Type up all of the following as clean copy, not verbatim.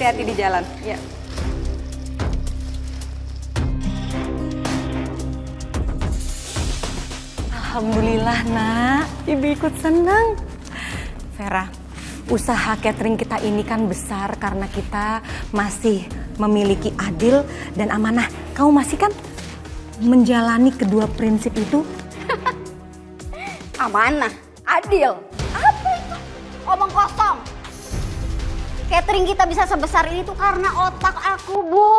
hati-hati di jalan. Ya. Alhamdulillah nak, Ibu ikut senang. Vera, usaha catering kita ini kan besar karena kita masih memiliki adil dan amanah. Kamu masih kan menjalani kedua prinsip itu? Amanah, adil. Apa itu? Omong kosong. Catering kita bisa sebesar ini tuh karena otak aku, Bu.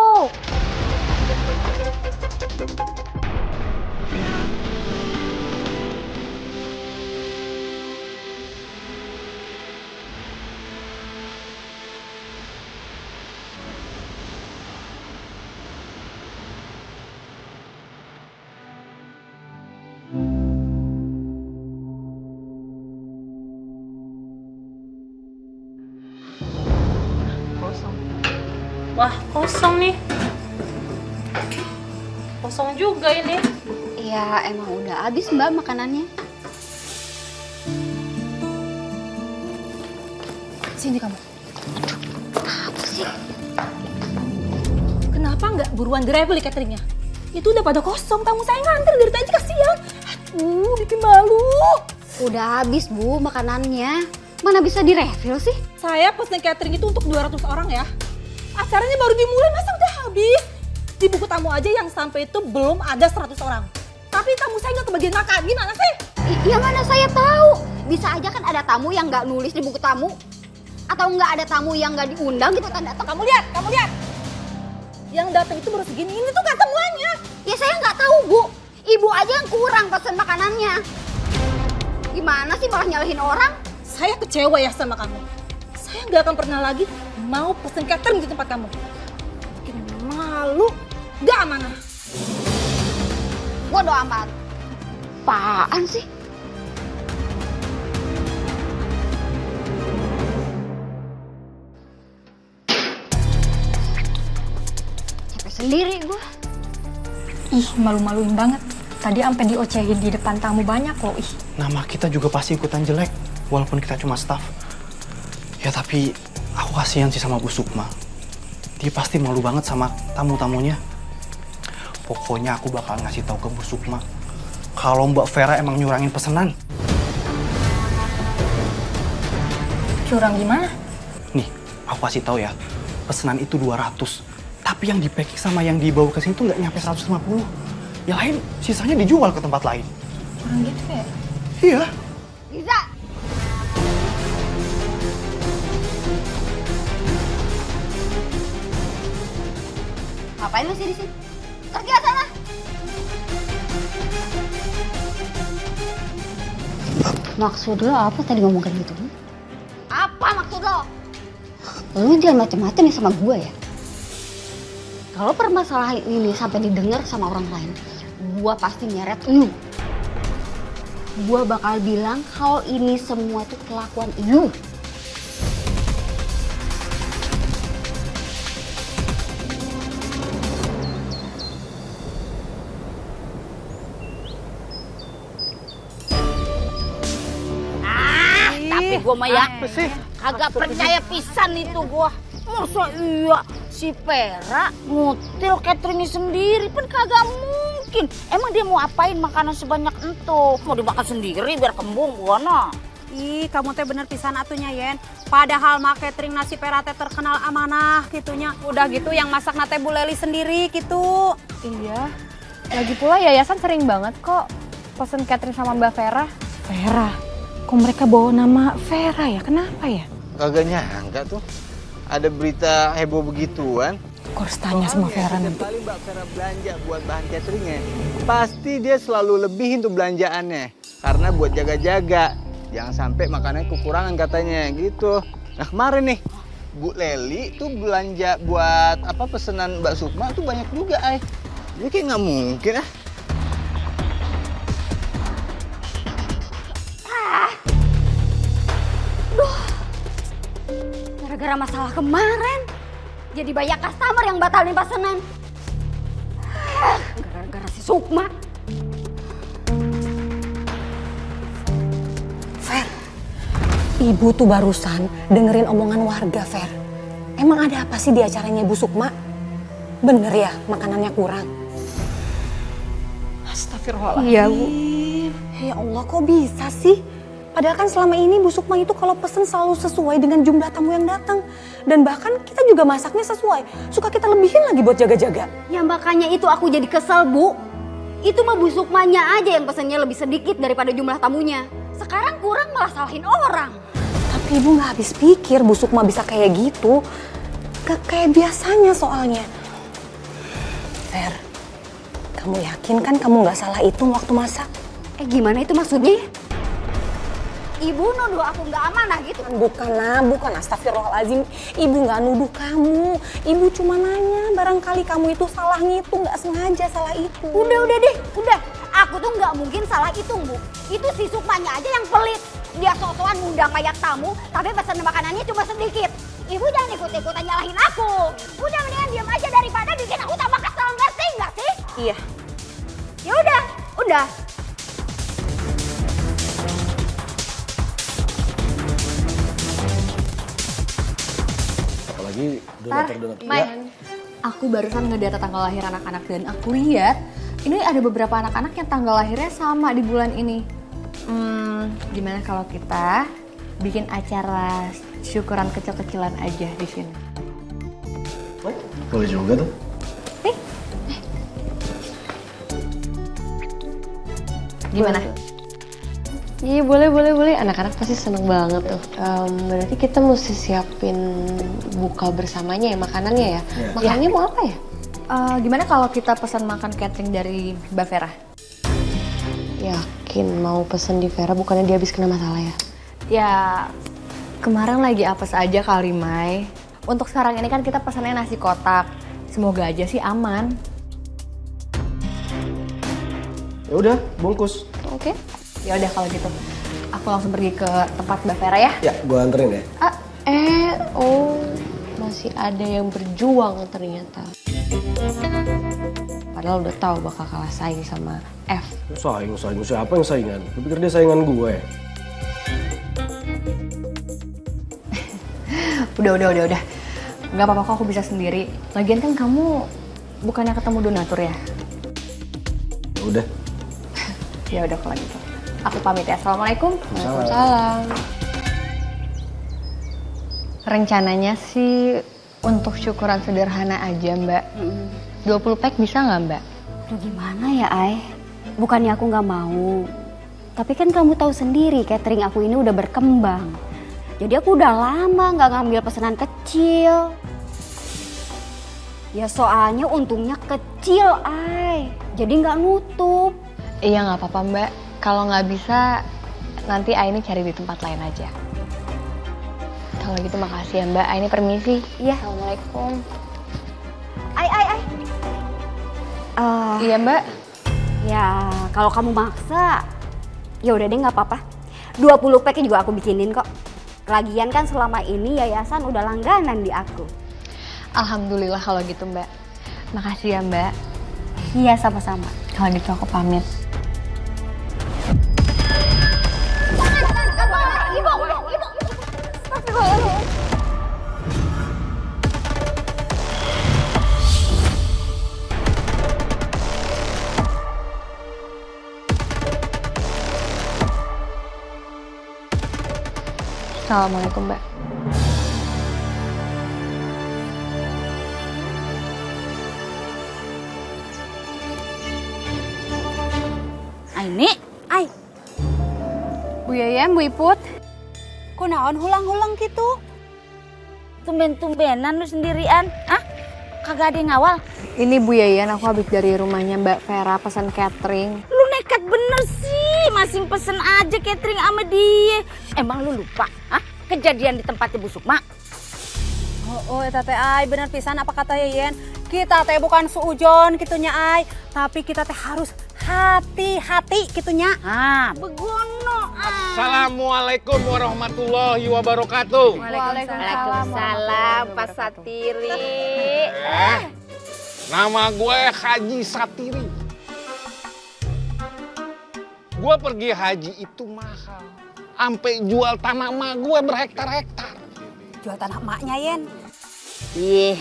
Wah, kosong nih. Kosong juga ini. Ya emang udah habis Mbak makanannya. Sini kamu. Apa sih? Kenapa nggak buruan di-refill cateringnya? Itu udah pada kosong, tamu saya ngantri dari tadi kasihan. Aduh, bikin malu. Udah habis Bu makanannya. Mana bisa direfill sih? Saya pesen catering itu untuk 200 orang ya. Acaranya baru dimulai, masa udah habis? Di buku tamu aja yang sampai itu belum ada 100 orang. Tapi tamu saya nggak kebagian makan, gimana sih? Ya mana saya tahu. Bisa aja kan ada tamu yang nggak nulis di buku tamu. Atau nggak ada tamu yang nggak diundang gitu kan datang. Kamu lihat. Yang datang itu baru segini, ini tuh kan semuanya. Ya saya nggak tahu Bu. Ibu aja yang kurang pesen makanannya. Gimana sih malah nyalahin orang? Saya kecewa ya sama kamu. Saya nggak akan pernah lagi mau pesen catering di tempat kamu. Bikin malu, nggak amanah. Bodoh amat. Apaan sih? Capek sendiri gua. Ih, malu-maluin banget. Tadi sampai diocehin di depan tamu banyak loh. Ih. Nama kita juga pasti ikutan jelek, walaupun kita cuma staff. Ya tapi aku kasihan sih sama Bu Sukma. Dia pasti malu banget sama tamu-tamunya. Pokoknya aku bakal ngasih tahu ke Bu Sukma kalau Mbak Vera emang nyurangin pesanan. Curang gimana? Nih, aku kasih tahu ya. Pesanan itu 200. Tapi yang di-packing sama yang dibawa ke sini tuh nggak nyampe 150. Yang lain sisanya dijual ke tempat lain. Curang gitu ya? Iya. Bisa. Ngapain masih di sini? Pergi ke sana. Maksud lo apa tadi ngomong kayak gitu? Apa maksud lo? Lo jangan macem-macem ya sama gue ya. Kalau permasalahan ini sampai didengar sama orang lain, gue pasti nyeret lu. Gue bakal bilang kalau ini semua itu kelakuan lu. Tapi gue mah ya kagak percaya pisan itu gue. Masa iya si Vera ngutil cateringnya sendiri pun kagak mungkin. Emang dia mau apain makanan sebanyak itu? Mau dimakan sendiri biar kembung buana. Ih, kamu teh bener pisan atunya, Yen. Padahal mah catering nasi Vera teh terkenal amanah gitunya. Udah gitu yang masak nate Bu Leli sendiri gitu. Iya. Lagi pula yayasan sering banget kok pesen catering sama Mbak Vera. Vera. Kok mereka bawa nama Vera ya? Kenapa ya? Kagak nyangka tuh ada berita heboh begituan. Kok harus tanya sama Vera nanti? Kali Mbak Vera belanja buat bahan cateringnya, pasti dia selalu lebihin tuh belanjaannya. Karena buat jaga-jaga, jangan sampai makanannya kekurangan katanya gitu. Nah kemarin nih, Bu Leli tuh belanja buat apa pesanan Mbak Sukma tuh banyak juga, ay. Jadi kayak nggak mungkin ah. Gara-gara masalah kemarin, jadi banyak customer yang batalin pesanan. Gara-gara si Sukma. Fer, Ibu tuh barusan dengerin omongan warga, Fer. Emang ada apa sih di acaranya Bu Sukma? Bener ya makanannya kurang? Astagfirullahaladzim. Iya, Bu. Ya Allah, kok bisa sih? Padahal kan selama ini Bu Sukma itu kalau pesen selalu sesuai dengan jumlah tamu yang datang. Dan bahkan kita juga masaknya sesuai. Suka kita lebihin lagi buat jaga-jaga. Ya makanya itu aku jadi kesel, Bu. Itu mah Bu Sukmanya aja yang pesennya lebih sedikit daripada jumlah tamunya. Sekarang kurang malah salahin orang. Tapi Ibu gak habis pikir Bu Sukma bisa kayak gitu. Gak kayak biasanya soalnya. Fer, kamu yakin kan kamu gak salah hitung waktu masak? Gimana itu maksudnya? Ibu nuduh aku nggak amanah gitu? Bukan, astagfirullahaladzim. Ibu gak nuduh kamu. Ibu cuma nanya, barangkali kamu itu salah ngitung, gak sengaja salah hitung. Udah deh, udah. Aku tuh nggak mungkin salah hitung, Bu. Itu si Sukmanya aja yang pelit. Dia sok-sokan ngundang banyak tamu, tapi pesan makanannya cuma sedikit. Ibu jangan ikut-ikutan nyalahin aku. Udah mendingan diam aja daripada bikin aku tambah kesel, ngerti nggak sih? Iya. Ya udah. Apalagi donatur-donatur. Mai, aku barusan ngedata tanggal lahir anak-anak dan aku lihat ini ada beberapa anak-anak yang tanggal lahirnya sama di bulan ini. Gimana kalau kita bikin acara syukuran kecil-kecilan aja di sini? Boleh juga tuh. Gimana? Iya boleh. Anak-anak pasti seneng banget tuh. Berarti kita mesti siapin buka bersamanya ya makanannya ya. Makanannya mau apa ya? Gimana kalau kita pesan makan catering dari Mbak Vera? Yakin mau pesen di Vera bukannya dia habis kena masalah ya? Ya kemarin lagi apes aja kali Mai. Untuk sekarang ini kan kita pesannya nasi kotak. Semoga aja sih aman. Ya udah, bungkus. Oke. Ya udah kalau gitu. Aku langsung pergi ke tempat Mbak Vera ya. Ya, gua anterin ya. Masih ada yang berjuang ternyata. Padahal udah tahu bakal kalah saing sama F. Saing. Siapa yang saingan? Lu pikir dia saingan gue? Udah. Gak apa-apa kok aku bisa sendiri. Lagian kan kamu bukannya ketemu donatur ya? Udah. Ya udah kalau gitu. Aku pamit ya. Assalamualaikum. Waalaikumsalam. Rencananya sih untuk syukuran sederhana aja Mbak. 20 pack bisa nggak Mbak? Aduh gimana ya, Ay? Bukannya aku nggak mau. Tapi kan kamu tahu sendiri catering aku ini udah berkembang. Jadi aku udah lama nggak ngambil pesanan kecil. Ya soalnya untungnya kecil, Ay. Jadi nggak nutup. Iya nggak apa-apa Mbak. Kalau nggak bisa nanti Aini cari di tempat lain aja. Kalau gitu makasih ya Mbak. Aini permisi. Iya. Assalamualaikum. Ay. Iya Mbak. Ya kalau kamu maksa, ya udah deh nggak apa-apa. 20 pack juga aku bikinin kok. Lagian kan selama ini yayasan udah langganan di aku. Alhamdulillah kalau gitu Mbak. Makasih ya Mbak. Iya sama-sama. Kalau gitu aku pamit. Assalamualaikum Mbak. Aini, Ay. Bu Yayan, Bu Iput. Kok naon hulang-hulang gitu? Tumben-tumbenan lu sendirian, Kagak ada yang ngawal? Ini Bu Yayan, aku habis dari rumahnya Mbak Vera pesan catering. Lu nekat bener sih, masing pesen aja catering sama dia. Emang lu lupa, kejadian di tempatnya Bu Sukma? Oh, eta teh Ay, bener pisan apa kata Yeyen. Kita teh bukan suujon kitunya Ay, tapi kita teh harus hati-hati kitunya. Begono. Assalamualaikum warahmatullahi wabarakatuh. Waalaikumsalam, Pak Satiri. Nama gue Haji Satiri. Gue pergi haji itu mahal. Sampai jual tanah emak gue berhektar-hektar. Jual tanah emaknya Yen. Ih,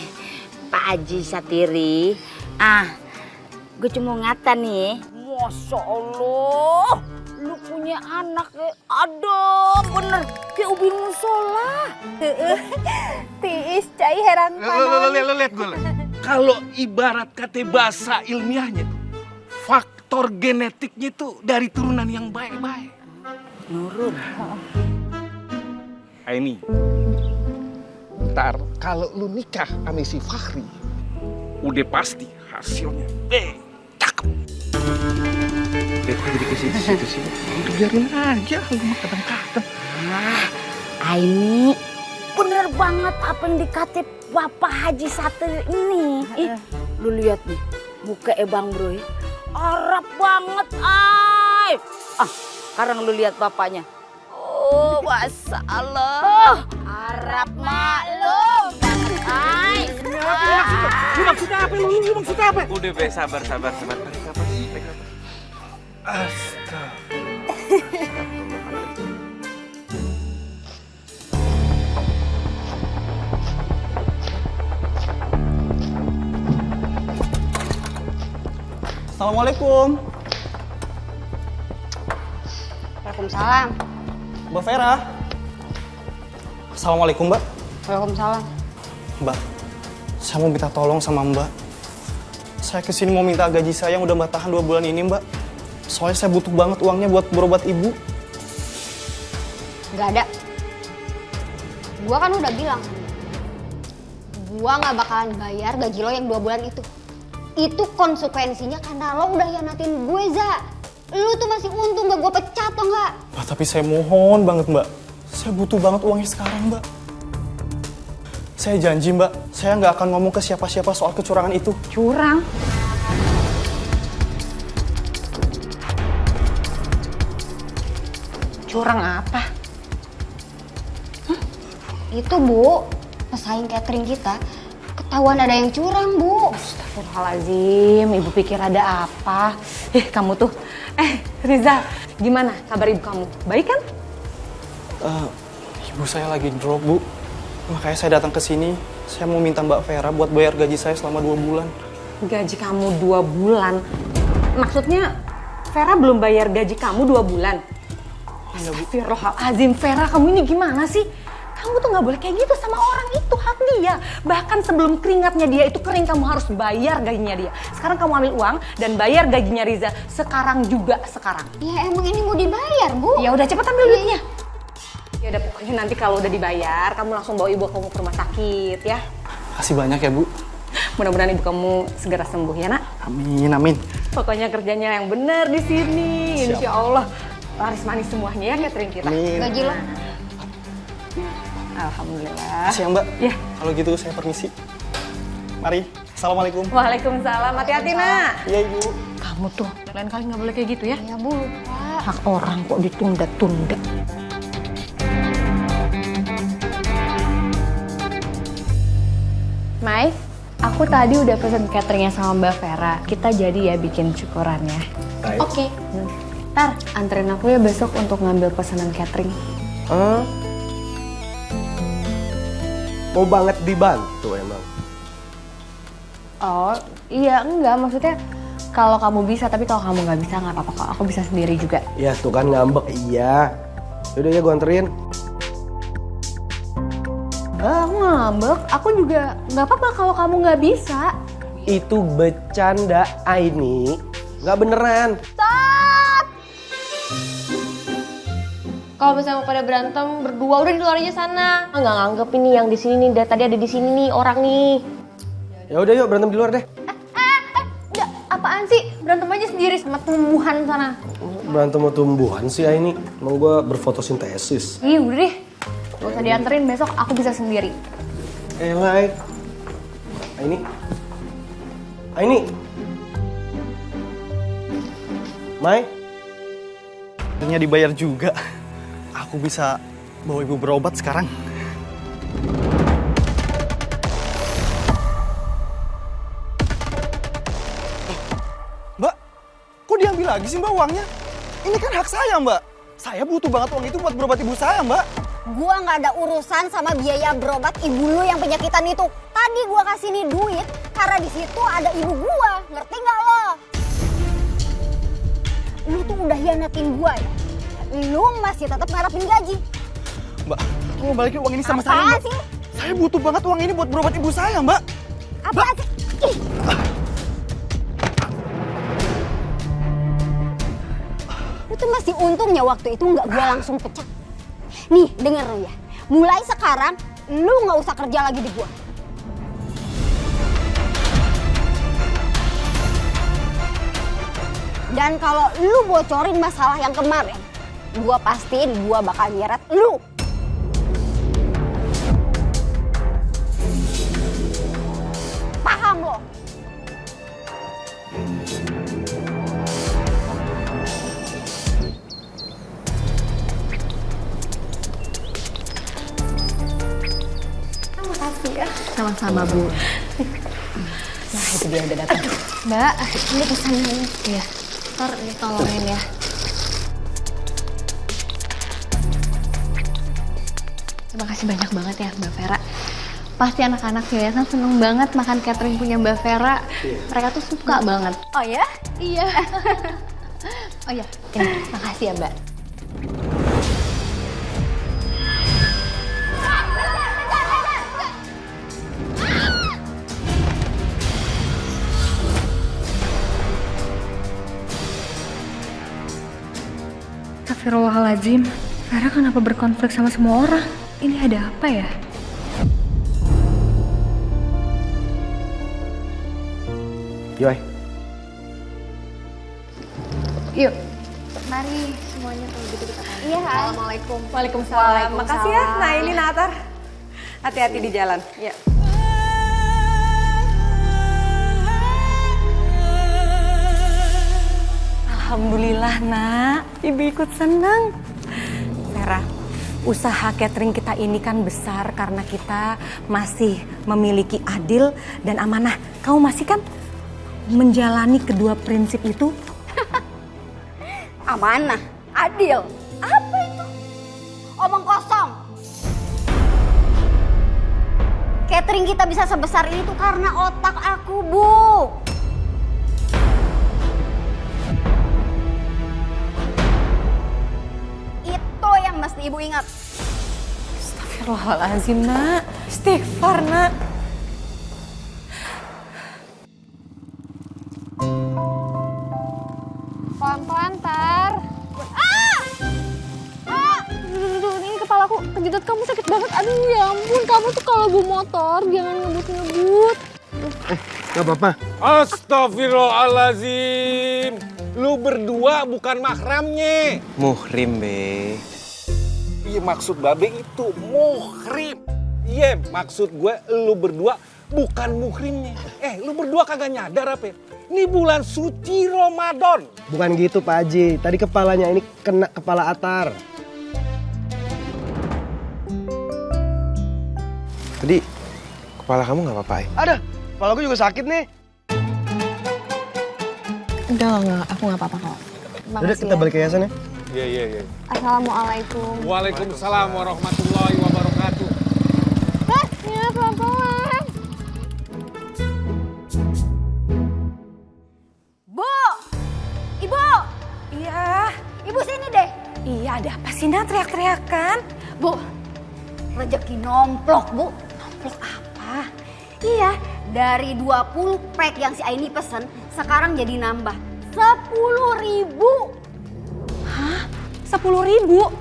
Pak Haji Satiri. Gue cuma ngata nih. Masya Allah, lu punya anak aduh bener kayak ubin musola. Tiis cai heran Lo lihat gue. Kalau ibarat kata bahasa ilmiahnya tuh, faktor genetiknya tuh dari turunan yang baik-baik. Nurun. Ini, ntar kalau lu nikah sama si Fahri, udah pasti hasilnya cakep. Jadi ke situ sih. Udah biarin aja, lu mah kadang-kadang. Aini, bener banget apa yang dikata Bapak Haji Satiri ini. Lu lihat nih, muka Bang Bro ya. Arab banget, ay. Sekarang lu lihat bapaknya. Oh, Masya Allah. Arab maklum banget, ay. Lu maksudnya apa? Lu maksudnya apa? Udah be, sabar. Astaga. Assalamualaikum. Waalaikumsalam. Mbak Vera. Assalamualaikum, Mbak. Waalaikumsalam. Mbak, saya mau minta tolong sama Mbak. Saya kesini mau minta gaji saya yang udah Mbak tahan 2 bulan ini, Mbak. Soalnya saya butuh banget uangnya buat berobat ibu. Gak ada. Gua kan udah bilang. Gua gak bakalan bayar gaji lo yang 2 bulan itu. Itu konsekuensinya karena lo udah hianatin gue, Za. Lu tuh masih untung gak gue pecat atau enggak? Mbak, tapi saya mohon banget, Mbak. Saya butuh banget uangnya sekarang, Mbak. Saya janji, Mbak. Saya nggak akan ngomong ke siapa-siapa soal kecurangan itu. Curang? Curang apa? Itu, Bu. Pesaing catering kita ketahuan ada yang curang, Bu. Astagfirullahaladzim, ibu pikir ada apa? Kamu tuh. Riza, gimana kabar ibu kamu? Baik kan? Ibu saya lagi drop, Bu. Makanya saya datang ke sini. Saya mau minta Mbak Vera buat bayar gaji saya selama 2 bulan. Gaji kamu 2 bulan? Maksudnya Vera belum bayar gaji kamu 2 bulan? Astagfirullahaladzim, Vera, kamu ini gimana sih? Kamu tuh nggak boleh kayak gitu sama orang itu, hak dia. Bahkan sebelum keringatnya dia itu kering, kamu harus bayar gajinya dia. Sekarang kamu ambil uang dan bayar gajinya Riza. Sekarang juga, sekarang. Ya emang ini mau dibayar, Bu. Ya udah cepet ambil duitnya. Ya udah pokoknya nanti kalau udah dibayar, kamu langsung bawa ibu kamu ke rumah sakit ya. Makasih banyak ya, Bu. Mudah-mudahan ibu kamu segera sembuh ya, Nak. Amin, amin. Pokoknya kerjanya yang benar di sini. Siap. Insya Allah laris manis semuanya ya catering kita. Amin. Gaji lo. Alhamdulillah. Makasih ya, Mbak. Ya. Kalau gitu saya permisi. Mari. Assalamualaikum. Waalaikumsalam. Hati-hati, Nak. Iya, Ibu. Kamu tuh lain kali nggak boleh kayak gitu ya. Ya, Bu, lupa. Hak orang kok ditunda-tunda. Mai, aku tadi udah pesen cateringnya sama Mbak Vera. Kita jadi ya bikin syukurannya. Oke. Ntar anterin aku ya besok untuk ngambil pesanan catering. Mau banget dibantu emang. Oh, iya enggak. Maksudnya kalau kamu bisa, tapi kalau kamu nggak bisa nggak apa-apa kok. Aku bisa sendiri juga. Ya tuh kan ngambek, iya. Yaudah ya gue anterin. Aku ngambek. Aku juga nggak apa-apa kalau kamu nggak bisa. Itu bercanda, Aini. Nggak beneran. Stop! Kalau misalnya mau pada berantem berdua, udah di luar aja sana. Nggak nganggep ini yang di sini nih. Dari tadi ada di sini nih orang nih. Ya udah yuk berantem di luar deh. Udah, apaan sih? Berantem aja sendiri sama tumbuhan sana. Berantem sama tumbuhan sih Aini. Emang gue berfotosintesis. Ih, udah deh. Gak usah dianterin, besok aku bisa sendiri. Lai. Aini. Aini. Mai. Akhirnya dibayar juga. Aku bisa bawa ibu berobat sekarang. Mbak, kok diambil lagi sih Mbak uangnya? Ini kan hak saya Mbak. Saya butuh banget uang itu buat berobat ibu saya Mbak. Gua nggak ada urusan sama biaya berobat ibu lu yang penyakitan itu. Tadi gua kasih nih duit karena di situ ada ibu gua, ngerti nggak lo? Lu tuh udah hianatin gua ya. Lu masih tetap ngarepin gaji. Mbak, tolong balikin uang ini sama saya, Apaan Mbak. sih? Saya butuh banget uang ini buat berobat ibu saya, Mbak. Apa sih? Ih. Lu tuh masih untungnya waktu itu nggak gua langsung pecat. Nih, denger lu ya. Mulai sekarang lu nggak usah kerja lagi di gua. Dan kalau lu bocorin masalah yang kemarin, gua pastiin gua bakal nyeret lu. Paham lo? Makasih ya. Sama-sama, Bu. Nah, itu dia udah datang. Mbak, ini pesanannya. Iya. Ntar ini tolongin ya. Terima kasih banyak banget ya Mbak Vera. Pasti anak-anak yayasan seneng banget makan catering punya Mbak Vera. Mereka tuh suka banget. Oh ya? Iya. Oh iya, ini makasih ya Mbak. Astagfirullahaladzim, Vera kenapa berkonflik sama semua orang? Ini ada apa ya? Yoi. Yuk, mari semuanya kalau gitu kita pamit. Iya. Assalamualaikum. Waalaikumsalam. Makasih ya, Naili Natar. Hati-hati di jalan. Ya. Alhamdulillah, Nak. Ibu ikut senang. Vera, usaha catering kita ini kan besar karena kita masih memiliki adil dan amanah. Kamu masih kan menjalani kedua prinsip itu? Amanah, adil. Apa itu? Omong kosong. Catering kita bisa sebesar ini tuh karena otak aku, Bu. Itu yang mesti Ibu ingat. Astagfirullahaladzim, Nak. Istighfar, Nak. Pelan-pelan, Tar. Aduh, ini kepalaku kejedot, kamu sakit banget. Aduh, ya ampun, kamu tuh kalau bawa motor jangan ngebut-ngebut. Gak apa-apa. Astagfirullahalazim. Lu berdua bukan mahramnya. Muhrim, Be. Iya, maksud babe itu muhrim. Iya, maksud gue lu berdua bukan muhrimnya. Lu berdua kagak nyadar apa? Ini bulan suci Ramadan. Bukan gitu Pak Haji. Tadi kepalanya ini kena kepala Atar. Tadi kepala kamu nggak apa-apa, Ada, kepala gue juga sakit nih. Enggak, aku nggak apa-apa kok. Udah kita balik ke yayasan ya. Iya. Assalamualaikum. Waalaikumsalam warahmatullahi wabarakatuh. Ya, pelan-pelan. Bu! Ibu! Iya. Ibu sini deh. Iya, ada apa sih, Nak? Teriak-teriakan. Bu, rezeki nomplok, Bu. Nomplok apa? Iya, dari 20 pack yang si Aini pesen, sekarang jadi nambah 10.000. Hah? 10.000?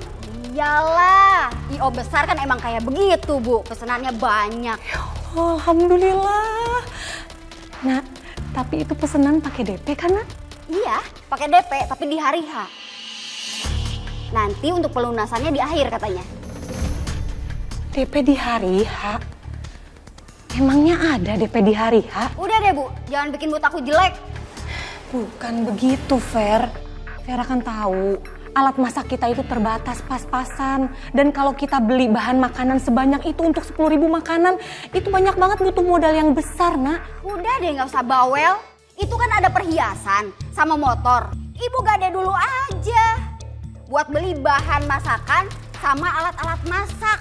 Iyalah, IO besar kan emang kayak begitu, Bu. Pesenannya banyak. Alhamdulillah. Nak, tapi itu pesanan pakai DP kan, Nak? Iya, pakai DP tapi di hari H. Nanti untuk pelunasannya di akhir katanya. DP di hari H? Emangnya ada DP di hari H? Udah deh, Bu. Jangan bikin mood aku jelek. Bukan begitu, Fer. Vera kan tahu alat masak kita itu terbatas pas-pasan. Dan kalau kita beli bahan makanan sebanyak itu untuk 10.000 makanan, itu banyak banget butuh modal yang besar, Nak. Udah deh, nggak usah bawel. Itu kan ada perhiasan sama motor. Ibu gade dulu aja buat beli bahan masakan sama alat-alat masak.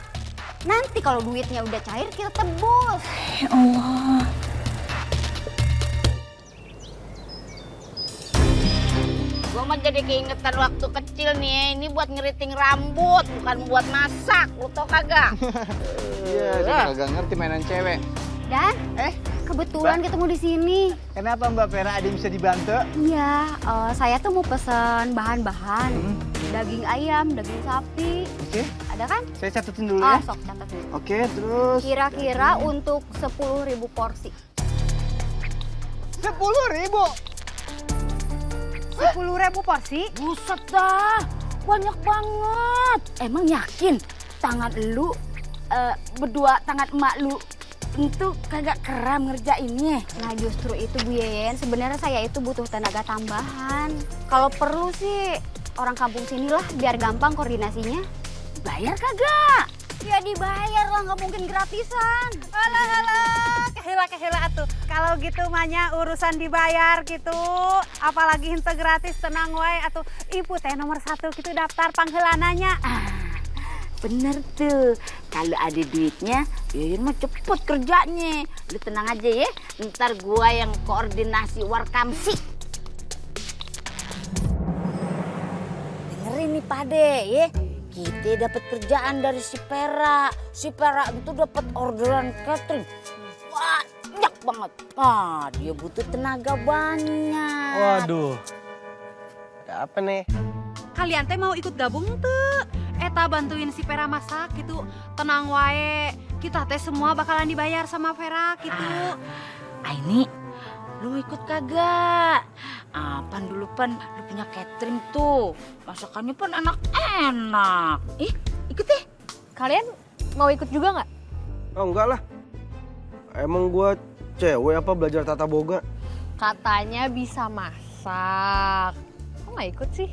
Nanti kalau duitnya udah cair kita tebus. Ya Allah. Gua mah jadi keingetan waktu kecil nih. Ini buat ngeriting rambut, bukan buat masak. Lu tau kagak? Iya, saya kagak ngerti mainan cewek. Dan kebetulan ketemu di sini. Kenapa Mbak Vera, ada yang bisa dibantu? Iya, saya tuh mau pesen bahan-bahan. Daging ayam, daging sapi. Oke. Ada kan? Saya catetin dulu ya. Sok catat dulu. Oke, terus. Kira-kira untuk 10.000 porsi. 10.000? 10.000 porsi? Buset dah, banyak banget. Emang yakin tangan lu berdua tangan emak lu itu kagak kram ngerjainnya? Nah justru itu Bu Yeyen, sebenarnya saya itu butuh tenaga tambahan. Kalau perlu sih orang kampung sinilah biar gampang koordinasinya. Bayar kagak? Ya dibayar lah, nggak mungkin gratisan. Alah, kehela atuh. Kalau gitu mahnya urusan dibayar gitu, apalagi henteu gratis tenang wae atuh. Ibu teh nomor 1 gitu daftar panghelananya. Bener tuh, kalau ada duitnya, Yeyen mah cepet kerjanya. Lu tenang aja ya, ntar gua yang koordinasi warkamsi. Dengerin nih Pade ya, kita dapat kerjaan dari si Pera. Si Pera itu dapat orderan catering banyak banget. Ah, dia butuh tenaga banyak. Waduh. Ada apa nih? Kalian teh mau ikut gabung tuh? Eta bantuin si Vera masak gitu. Tenang wae, kita teh semua bakalan dibayar sama Vera gitu. Aini, lu ikut kagak? Pan dulu Pan, lu punya catering tuh. Masakannya Pan enak-enak. Ikut deh. Kalian mau ikut juga nggak? Oh enggak lah. Emang gua cewek apa belajar tata boga? Katanya bisa masak. Kok nggak ikut sih?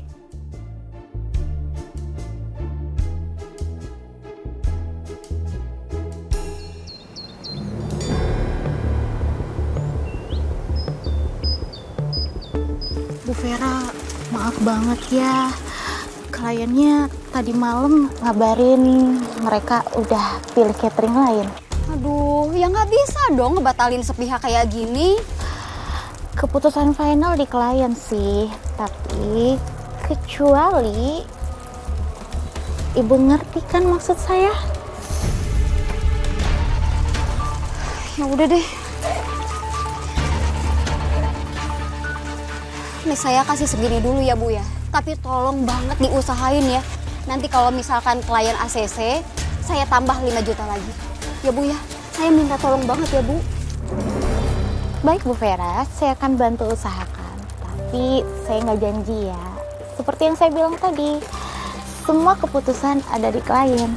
Bu Vera, maaf banget ya. Kliennya tadi malam ngabarin mereka udah pilih catering lain. Aduh, ya nggak bisa dong ngebatalin sepihak kayak gini. Keputusan final di klien sih, tapi kecuali Ibu ngerti kan maksud saya? Ya udah deh. Nih saya kasih segini dulu ya Bu ya. Tapi tolong banget diusahain ya. Nanti kalau misalkan klien ACC, saya tambah 5 juta lagi. Ya Bu ya, saya minta tolong banget ya Bu. Baik Bu Vera, saya akan bantu usahakan. Tapi saya nggak janji ya. Seperti yang saya bilang tadi, semua keputusan ada di klien.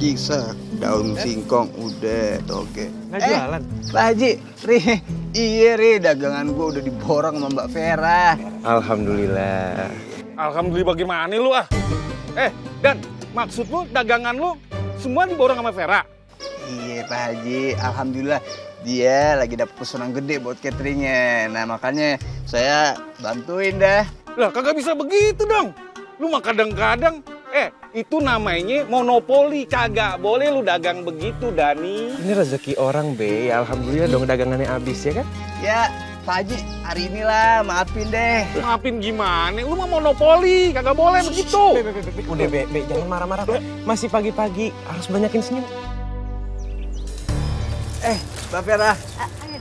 Kisah daun singkong udah toge. Nggak jualan? Pak Haji, iya dagangan gua udah diborong sama Mbak Vera. Alhamdulillah. Alhamdulillah bagaimana lu ah? Dan maksud lu dagangan lu semua diborong sama Vera? Iya Pak Haji, alhamdulillah dia lagi dapet pesanan gede buat cateringnya. Nah makanya saya bantuin dah. Lah kagak bisa begitu dong. Lu mah kadang-kadang itu namanya monopoli, kagak boleh lu dagang begitu, Dani. Ini rezeki orang, Be. Alhamdulillah dong dagangannya habis ya kan? Ya, Pak Haji, hari inilah maafin deh. Maafin gimana? Lu mah monopoli, kagak boleh begitu. Udah, Be, jangan marah-marah. Masih pagi-pagi, harus banyakin senyum. Mbak Vera.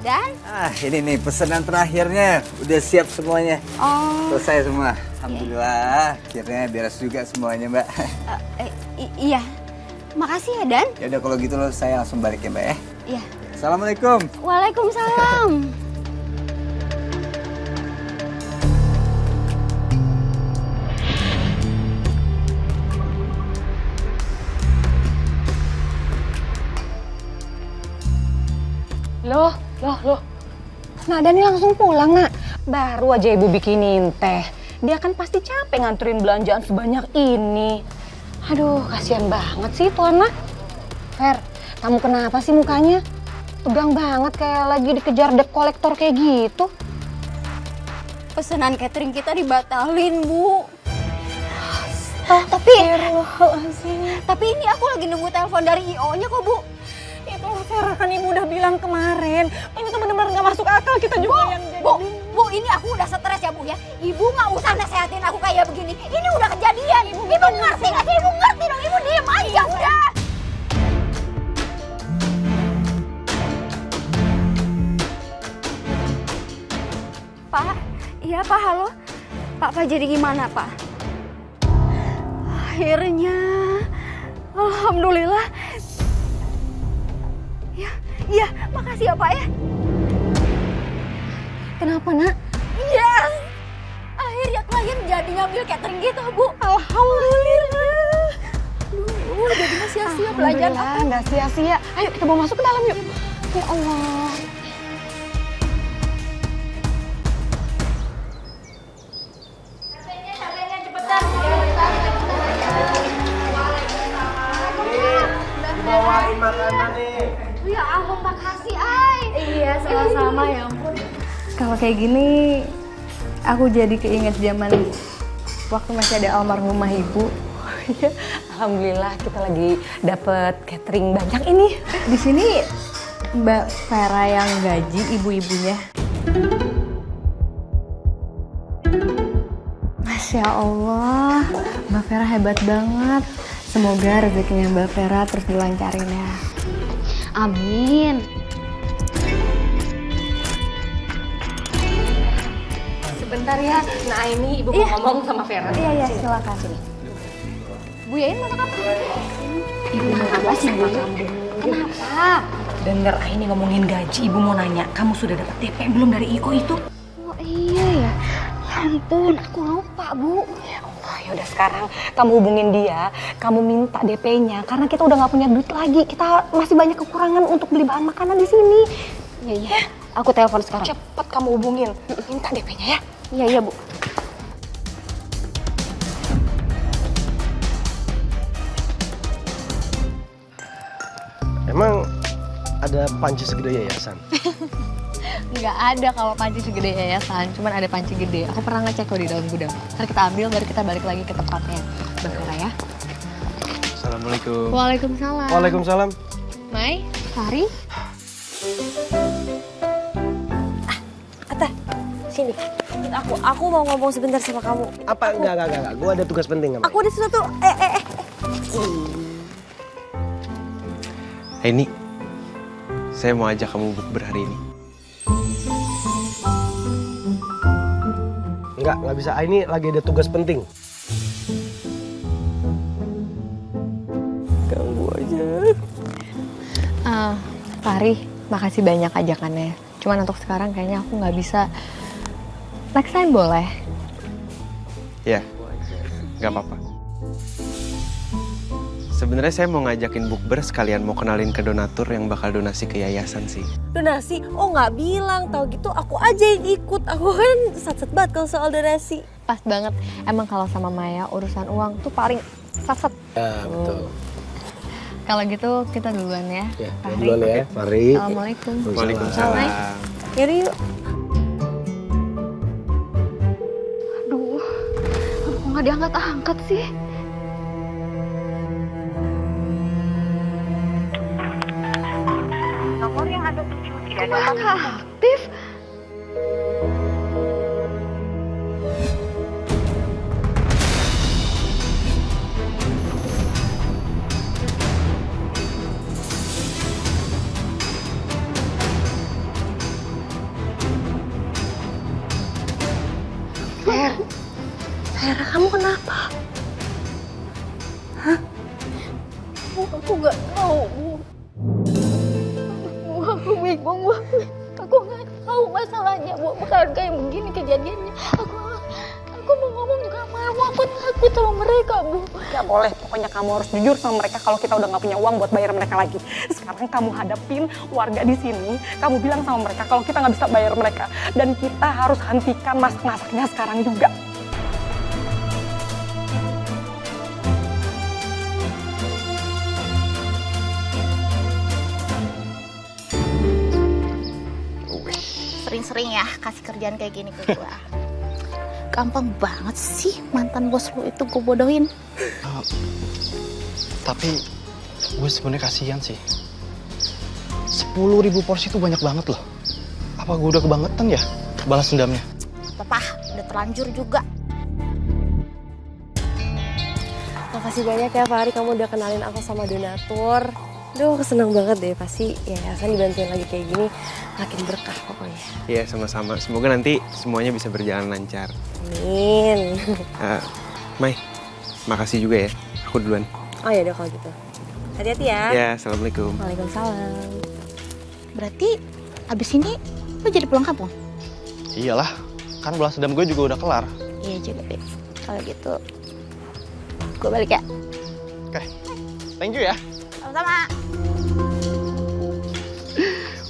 Dan? Ini nih pesanan terakhirnya. Udah siap semuanya. Oh. Selesai semua. Alhamdulillah, akhirnya beres juga semuanya, Mbak. Iya. Makasih ya, Dan. Ya udah kalau gitu saya langsung balik ya, Mbak ya. Iya. Assalamualaikum. Waalaikumsalam. Loh. Nah, Dani langsung pulang, Nak. Baru aja Ibu bikinin teh. Dia kan pasti capek nganterin belanjaan sebanyak ini. Aduh, kasihan banget sih tuh anak. Fer, kamu kenapa sih mukanya? Tegang banget kayak lagi dikejar debt kolektor kayak gitu. Pesanan catering kita dibatalin, Bu. Tapi ini aku lagi nunggu telepon dari IO-nya kok, Bu. Itu Vera kan ibu udah bilang kemarin. Ini tuh bener-bener gak masuk akal, kita juga yang jadi. Bu, ini aku udah stres ya, Bu ya. Ibu nggak usah nasehatin aku kayak begini. Ini udah kejadian. Ibu ngerti nggak sih? Ibu ngerti dong. Ibu diem aja udah. Pak, iya Pak, halo. Pak jadi gimana Pak? Akhirnya, alhamdulillah. Iya, makasih ya Pak ya. Kenapa nak? Yes, akhirnya klien jadi ngambil catering kita Bu. Alhamdulillah. Jadi nggak sia-sia belajar apa? Nggak sia-sia. Ayo kita bawa masuk ke dalam yuk. Ya Allah. Bawain makanan nih. Ya ampun, makasih Ay. Iya, sama-sama ya ampun. Kalau kayak gini, aku jadi keinget zaman waktu masih ada almarhumah ibu. Alhamdulillah kita lagi dapet catering banyak ini. Di sini Mbak Vera yang gaji ibu-ibunya. Masya Allah, Mbak Vera hebat banget. Semoga rezekinya Mbak Vera terus dilancarin ya. Amin. Sebentar ya, nah ini ibu mau ngomong sama Vera. Iya, silakan. Bu Yain mana kamu? Ibu mau apa sih Bu? Kenapa? Dengar ini ngomongin gaji, ibu mau nanya, kamu sudah dapat DP belum dari IO itu? Oh iya ya. Ya ampun, aku lupa Bu. Ya Allah, yaudah sekarang kamu hubungin dia, kamu minta DP-nya karena kita udah nggak punya duit lagi. Kita masih banyak kekurangan untuk beli bahan makanan di sini. Iya. Aku telepon sekarang. Cepet kamu hubungin, minta DP-nya ya. Iya Bu. Emang ada panci segede yayasan? Nggak ada kalau panci segede yayasan, cuman ada panci gede. Aku pernah ngecek kok di dalam gudang. Ntar kita ambil, baru kita balik lagi ke tempatnya. Mbak Vera ya. Assalamualaikum. Waalaikumsalam. Waalaikumsalam. Mai, Fari. Sini, aku mau ngomong sebentar sama kamu. Apa? Enggak. Gue ada tugas penting sama. Aku ada sesuatu. Ini, saya mau ajak kamu bukber hari ini. Enggak bisa. Ini lagi ada tugas penting. Ganggu aja. Fari, makasih banyak ajakannya. Cuman untuk sekarang kayaknya aku nggak bisa. Next time boleh? Ya, nggak apa-apa. Sebenarnya saya mau ngajakin bukber sekalian mau kenalin ke donatur yang bakal donasi ke yayasan sih. Donasi? Oh nggak bilang, tau gitu aku aja yang ikut. Aku kan sat-sat banget kalau soal donasi. Pas banget. Emang kalau sama Maya urusan uang tuh paling sat-sat. Ya, betul. Kalau gitu kita duluan ya. Ya, Fahri. duluan ya, Fahri. Assalamualaikum. Waalaikumsalam. Yaudah yuk. Aduh, kok nggak diangkat-angkat sih? Nomor yang Anda tuju tidak dapat aktif. Vera, kamu kenapa? Hah? Aku nggak tahu, Bu. Aku bingung, Bu. Aku nggak tahu masalahnya, Bu. Bukan kayak begini kejadiannya. Aku mau ngomong juga malu. Aku takut sama mereka, Bu. Gak boleh, pokoknya kamu harus jujur sama mereka kalau kita udah gak punya uang buat bayar mereka lagi. Sekarang kamu hadapin warga di sini, kamu bilang sama mereka kalau kita nggak bisa bayar mereka. Dan kita harus hentikan masak-masaknya sekarang juga. Sering-sering ya kasih kerjaan kayak gini ke gua. gampang banget sih mantan bos lu itu gue bodohin. Tapi gue sebenarnya kasihan sih. 10.000 porsi itu banyak banget loh. Apa gue udah kebangetan ya balas dendamnya? Papa, udah terlanjur juga. Makasih banyak ya Fahri, kamu udah kenalin aku sama donatur. Duh, aku seneng banget deh, pasti yayasan dibantuin lagi kayak gini makin berkah pokoknya. Iya, sama-sama. Semoga nanti semuanya bisa berjalan lancar. Amin. Mai, makasih juga ya. Aku duluan. Oh ya udah kalau gitu. Hati-hati ya. Ya, assalamualaikum. Waalaikumsalam. Berarti abis ini lo jadi pulang kampung? Iyalah, kan balas dendam gue juga udah kelar. Iya juga deh. Kalau gitu, gue balik ya. Oke, thank you ya. Sama-sama.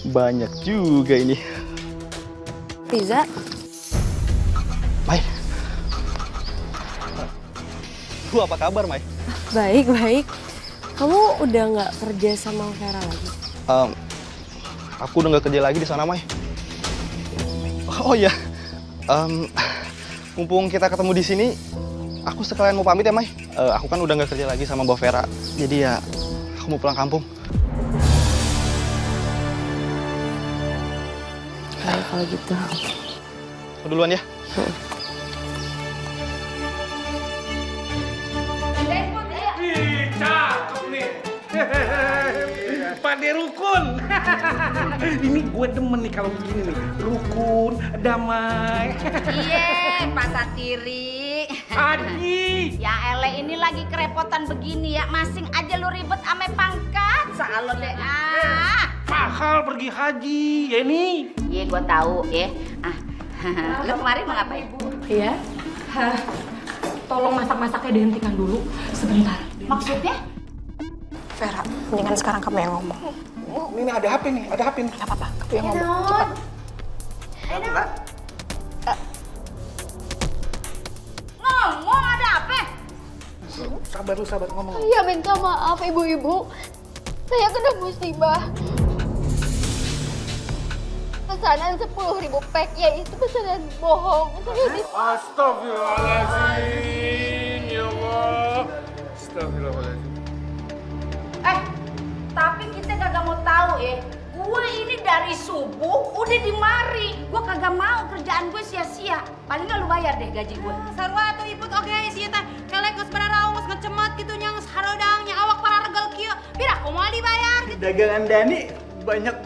Banyak juga ini. Riza. Mai. Lu apa kabar, Mai? Baik, baik. Kamu udah nggak kerja sama Vera lagi? Aku udah nggak kerja lagi di sana, Mai. Oh iya, mumpung kita ketemu di sini, aku sekalian mau pamit ya, Mai. Aku kan udah nggak kerja lagi sama Mbak Vera, jadi ya aku mau pulang kampung. Baik kalau gitu. Aku duluan ya. Cakep nih. Pak De Rukun. Ini gue demen nih kalau begini nih. Rukun, damai. Iya, Pak Satiri. Haji. Ya ele ini lagi kerepotan begini ya. Masing aja lu ribet ame pangkat. Salo deh. Mahal pergi haji, ya nih. Iya, gue tahu ya. Lu kemarin mau ngapain? Iya. Tolong masak-masaknya dihentikan dulu sebentar. Maksudnya? Vera, mendingan sekarang kamu yang ngomong. Ini ada HP nih, ada HP nih. Gak apa-apa, kamu yang ngomong. Cepat. Ngomong ada apa? Sabar lu, sabar ngomong. Iya, minta maaf ibu-ibu. Saya kena musibah. Pesanan 10.000 pack, yaitu pesanan bohong. Astagfirullahaladzim, ya Allah. Astagfirullahaladzim. Tapi kita kagak mau tahu ya. Gua ini dari subuh udah dimari. Gua kagak mau kerjaan gue sia-sia. Paling nggak lu bayar deh gaji gue. Sarwa atau iput oke sih teh. Kelek geus bararaos ngecemet kitu nya geus harodang nya awak para regel kieu. Bira kumaha dibayar gitu. Dagangan Dani banyak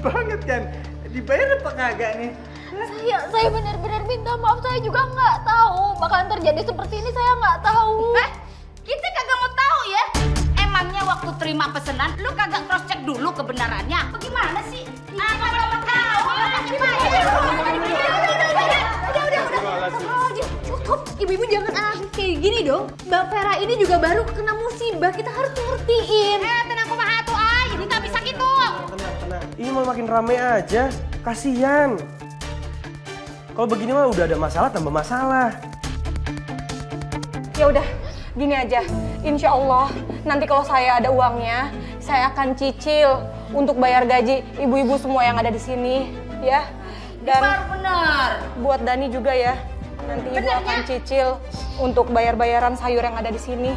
banget kan. Dibayar apa kagak nih? Saya benar-benar minta maaf. Saya juga nggak tahu bakalan terjadi seperti ini. Saya nggak tahu. Kita kagak mau tahu ya. Emangnya waktu terima pesanan lu kagak cross check dulu kebenarannya? Bagaimana sih? Kagak mau tahu. Udah. Cukup. Ibu-ibu jangan anaknya kayak gini dong. Mbak Vera ini juga baru kena musibah. Kita harus ngertiin. Tenang kumaha atuh ay, jadi tak bisa gitu. Tenang. Ini mau makin rame aja. Kasihan. Kalau begini mah udah ada masalah tambah masalah. Ya udah, gini aja. Insya Allah nanti kalau saya ada uangnya, saya akan cicil untuk bayar gaji ibu-ibu semua yang ada di sini, ya. Dan benar. Buat Dani juga ya. Nanti ibu akan cicil untuk bayar-bayaran sayur yang ada di sini.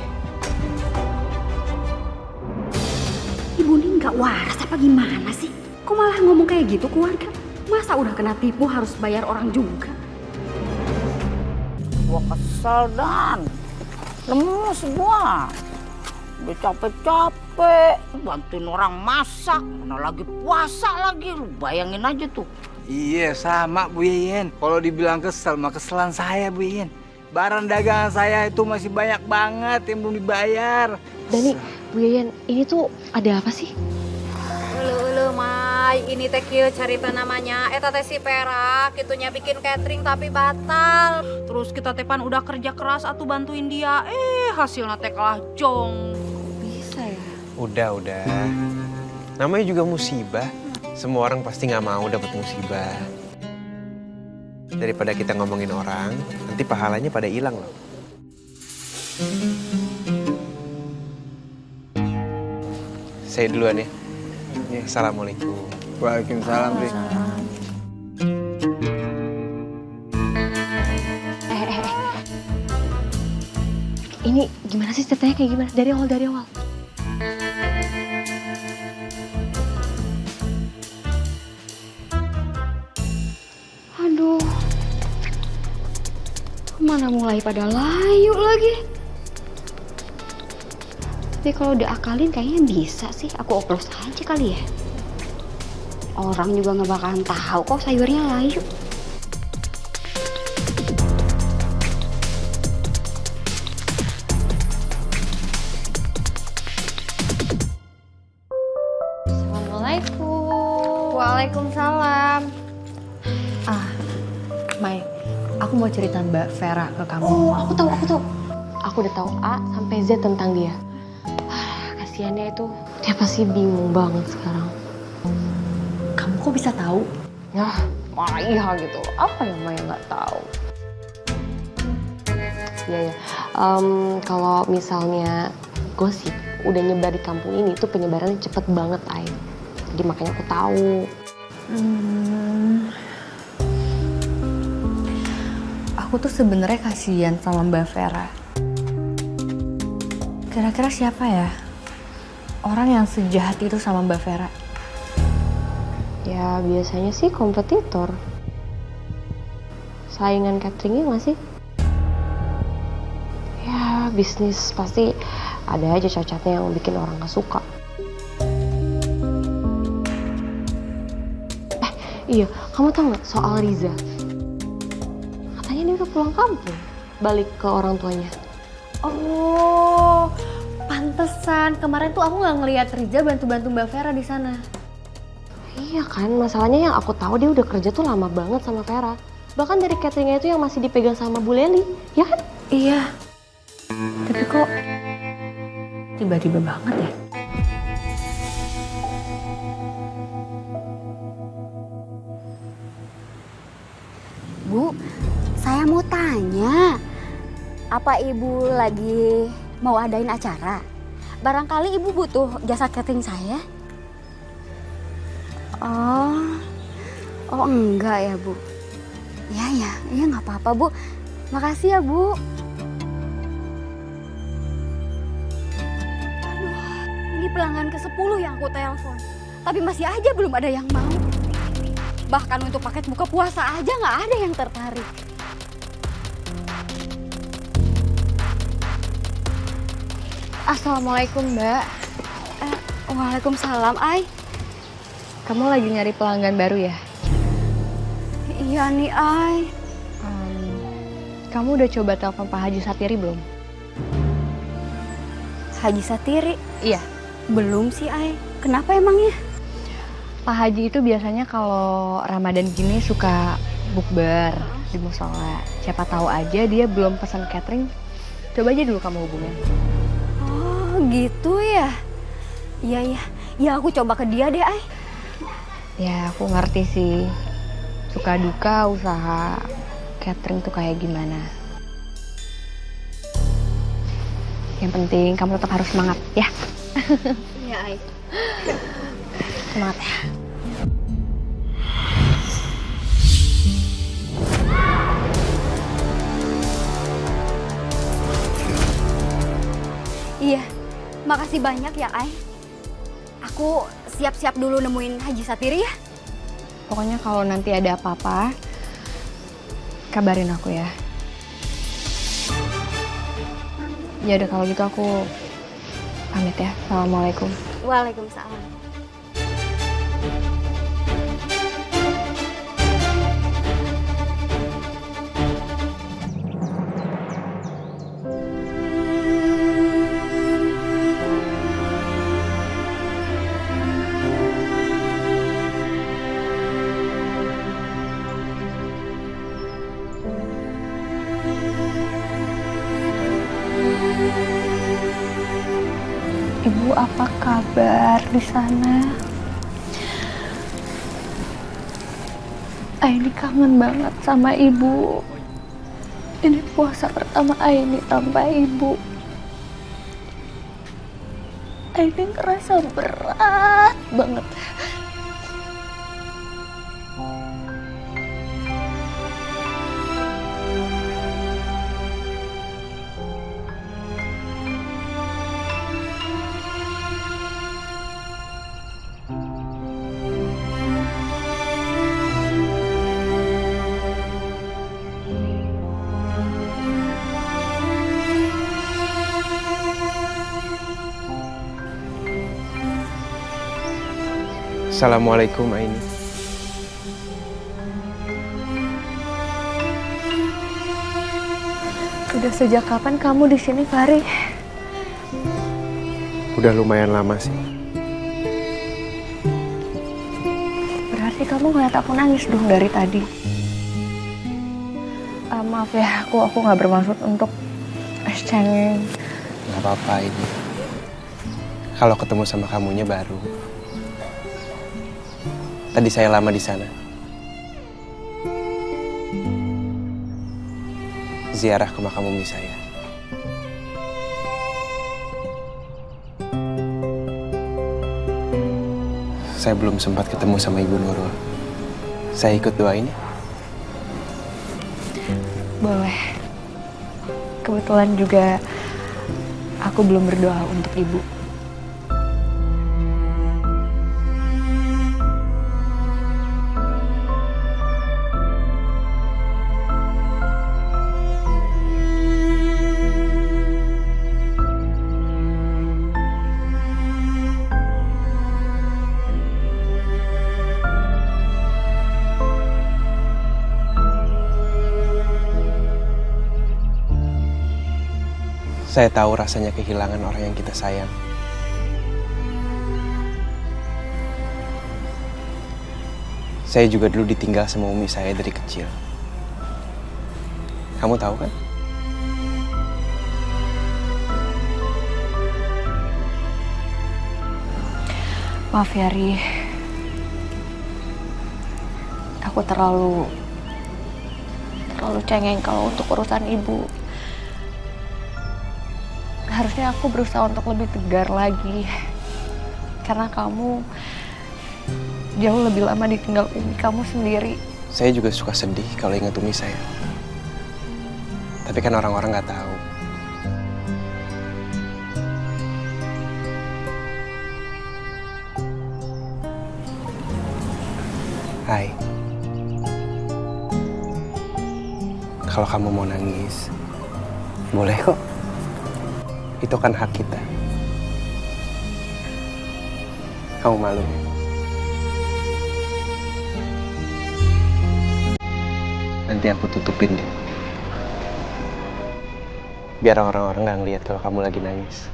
Ibu ini nggak waras apa gimana sih? Kok malah ngomong kayak gitu ke warga? Masa udah kena tipu harus bayar orang juga? Gua kesel Dan. Lemes gua. Udah capek-capek bantuin orang masak, mana lagi puasa lagi. Lu bayangin aja tuh. Iya sama Bu Yeyen. Kalau dibilang kesel mah keselan saya Bu Yeyen. Barang dagangan saya itu masih banyak banget yang belum dibayar. Dani, Bu Yeyen, ini tuh ada apa sih? Ulu Mai, ini teh kieu carita namanya. Eta teh si Perak, kitunya bikin catering tapi batal. Terus kita tepan udah kerja keras atuh bantuin dia. Hasilnya teh kalah jong. Bisa ya? Udah. Namanya juga musibah. Semua orang pasti nggak mau dapat musibah. Daripada kita ngomongin orang, nanti pahalanya pada hilang loh. Saya duluan ya. Assalamualaikum. Waalaikumsalam, Ri. Ini gimana sih ceritanya kayak gimana? Dari awal. Aduh, mana mulai pada layu lagi. Tapi kalau udah akalin kayaknya bisa sih. Aku oplos aja kali ya. Orang juga nggak bakalan tahu kok sayurnya layu. Assalamualaikum. Waalaikumsalam. Mai, aku mau cerita Mbak Vera ke kamu. Oh, aku tahu. Aku udah tahu A sampai Z tentang dia. Kasiannya itu, dia pasti bingung banget sekarang. Kamu kok bisa tahu? Ya, Maya gitu. Apa yang Maya nggak tahu? Ya. Kalau misalnya gosip udah nyebar di kampung ini, tuh penyebarannya cepet banget, Ay. Jadi makanya aku tahu. Aku tuh sebenarnya kasihan sama Mbak Vera. Kira-kira siapa ya orang yang sejahat itu sama Mbak Vera? Ya biasanya sih kompetitor. Saingan cateringnya nggak sih? Ya bisnis pasti ada aja cacatnya yang bikin orang nggak suka. Iya, kamu tau nggak soal Riza? Katanya dia udah pulang kampung, balik ke orang tuanya. Oh, pantesan kemarin tuh aku nggak ngelihat Riza bantu-bantu Mbak Vera di sana. Iya kan, masalahnya yang aku tahu dia udah kerja tuh lama banget sama Vera. Bahkan dari cateringnya itu yang masih dipegang sama Bu Leli, ya kan? Iya. Tapi kok tiba-tiba banget ya? Bu, saya mau tanya, apa ibu lagi mau adain acara? Barangkali ibu butuh jasa catering saya? Oh enggak ya Bu. Ya nggak apa-apa Bu. Makasih ya Bu. Aduh, ini pelanggan ke-10 yang aku telepon. Tapi masih aja belum ada yang mau. Bahkan untuk paket buka puasa aja nggak ada yang tertarik. Assalamualaikum Mbak. Waalaikumsalam, Ay. Kamu lagi nyari pelanggan baru ya? Iya nih, Ay. Kamu udah coba telepon Pak Haji Satiri belum? Haji Satiri? Iya. Belum sih, Ay. Kenapa emangnya? Pak Haji itu biasanya kalau Ramadan gini suka bukber di musola. Siapa tahu aja dia belum pesan catering. Coba aja dulu kamu hubungin. Oh, gitu ya? Iya. Ya aku coba ke dia deh, Ay. Ya, aku ngerti sih. Suka duka usaha catering tuh kayak gimana. Yang penting kamu tetap harus semangat, ya. Iya, Ay. Semangat ya. Iya, makasih banyak ya, Ay. Aku siap-siap dulu nemuin Haji Satiri ya. Pokoknya kalau nanti ada apa-apa, kabarin aku ya. Ya udah kalau gitu aku pamit ya. Assalamualaikum. Waalaikumsalam. Ibu, apa kabar di sana? Aini kangen banget sama ibu. Ini puasa pertama Aini tanpa ibu. Aini ngerasa berat banget. Assalamualaikum Aini. Sudah sejak kapan kamu di sini, Fahri? Udah lumayan lama sih. Berarti kamu ngeliat aku nangis dong dari tadi. Maaf ya, aku nggak bermaksud untuk cengeng. Gak apa-apa ini. Kalau ketemu sama kamunya baru. Tadi saya lama di sana. Ziarah ke makam umi saya. Saya belum sempat ketemu sama Ibu Nurul. Saya ikut doain ya? Boleh. Kebetulan juga aku belum berdoa untuk ibu. Saya tahu rasanya kehilangan orang yang kita sayang. Saya juga dulu ditinggal sama umi saya dari kecil. Kamu tahu kan? Maaf ya, Ri. Aku terlalu cengeng kalau untuk urusan ibu. Harusnya aku berusaha untuk lebih tegar lagi. Karena kamu jauh lebih lama ditinggal umi kamu sendiri. Saya juga suka sedih kalau ingat umi saya. Tapi kan orang-orang nggak tahu. Hai. Kalau kamu mau nangis, boleh kok. Itu kan hak kita. Kamu malu ya? Nanti aku tutupin deh. Biar orang-orang gak ngeliat kalau kamu lagi nangis.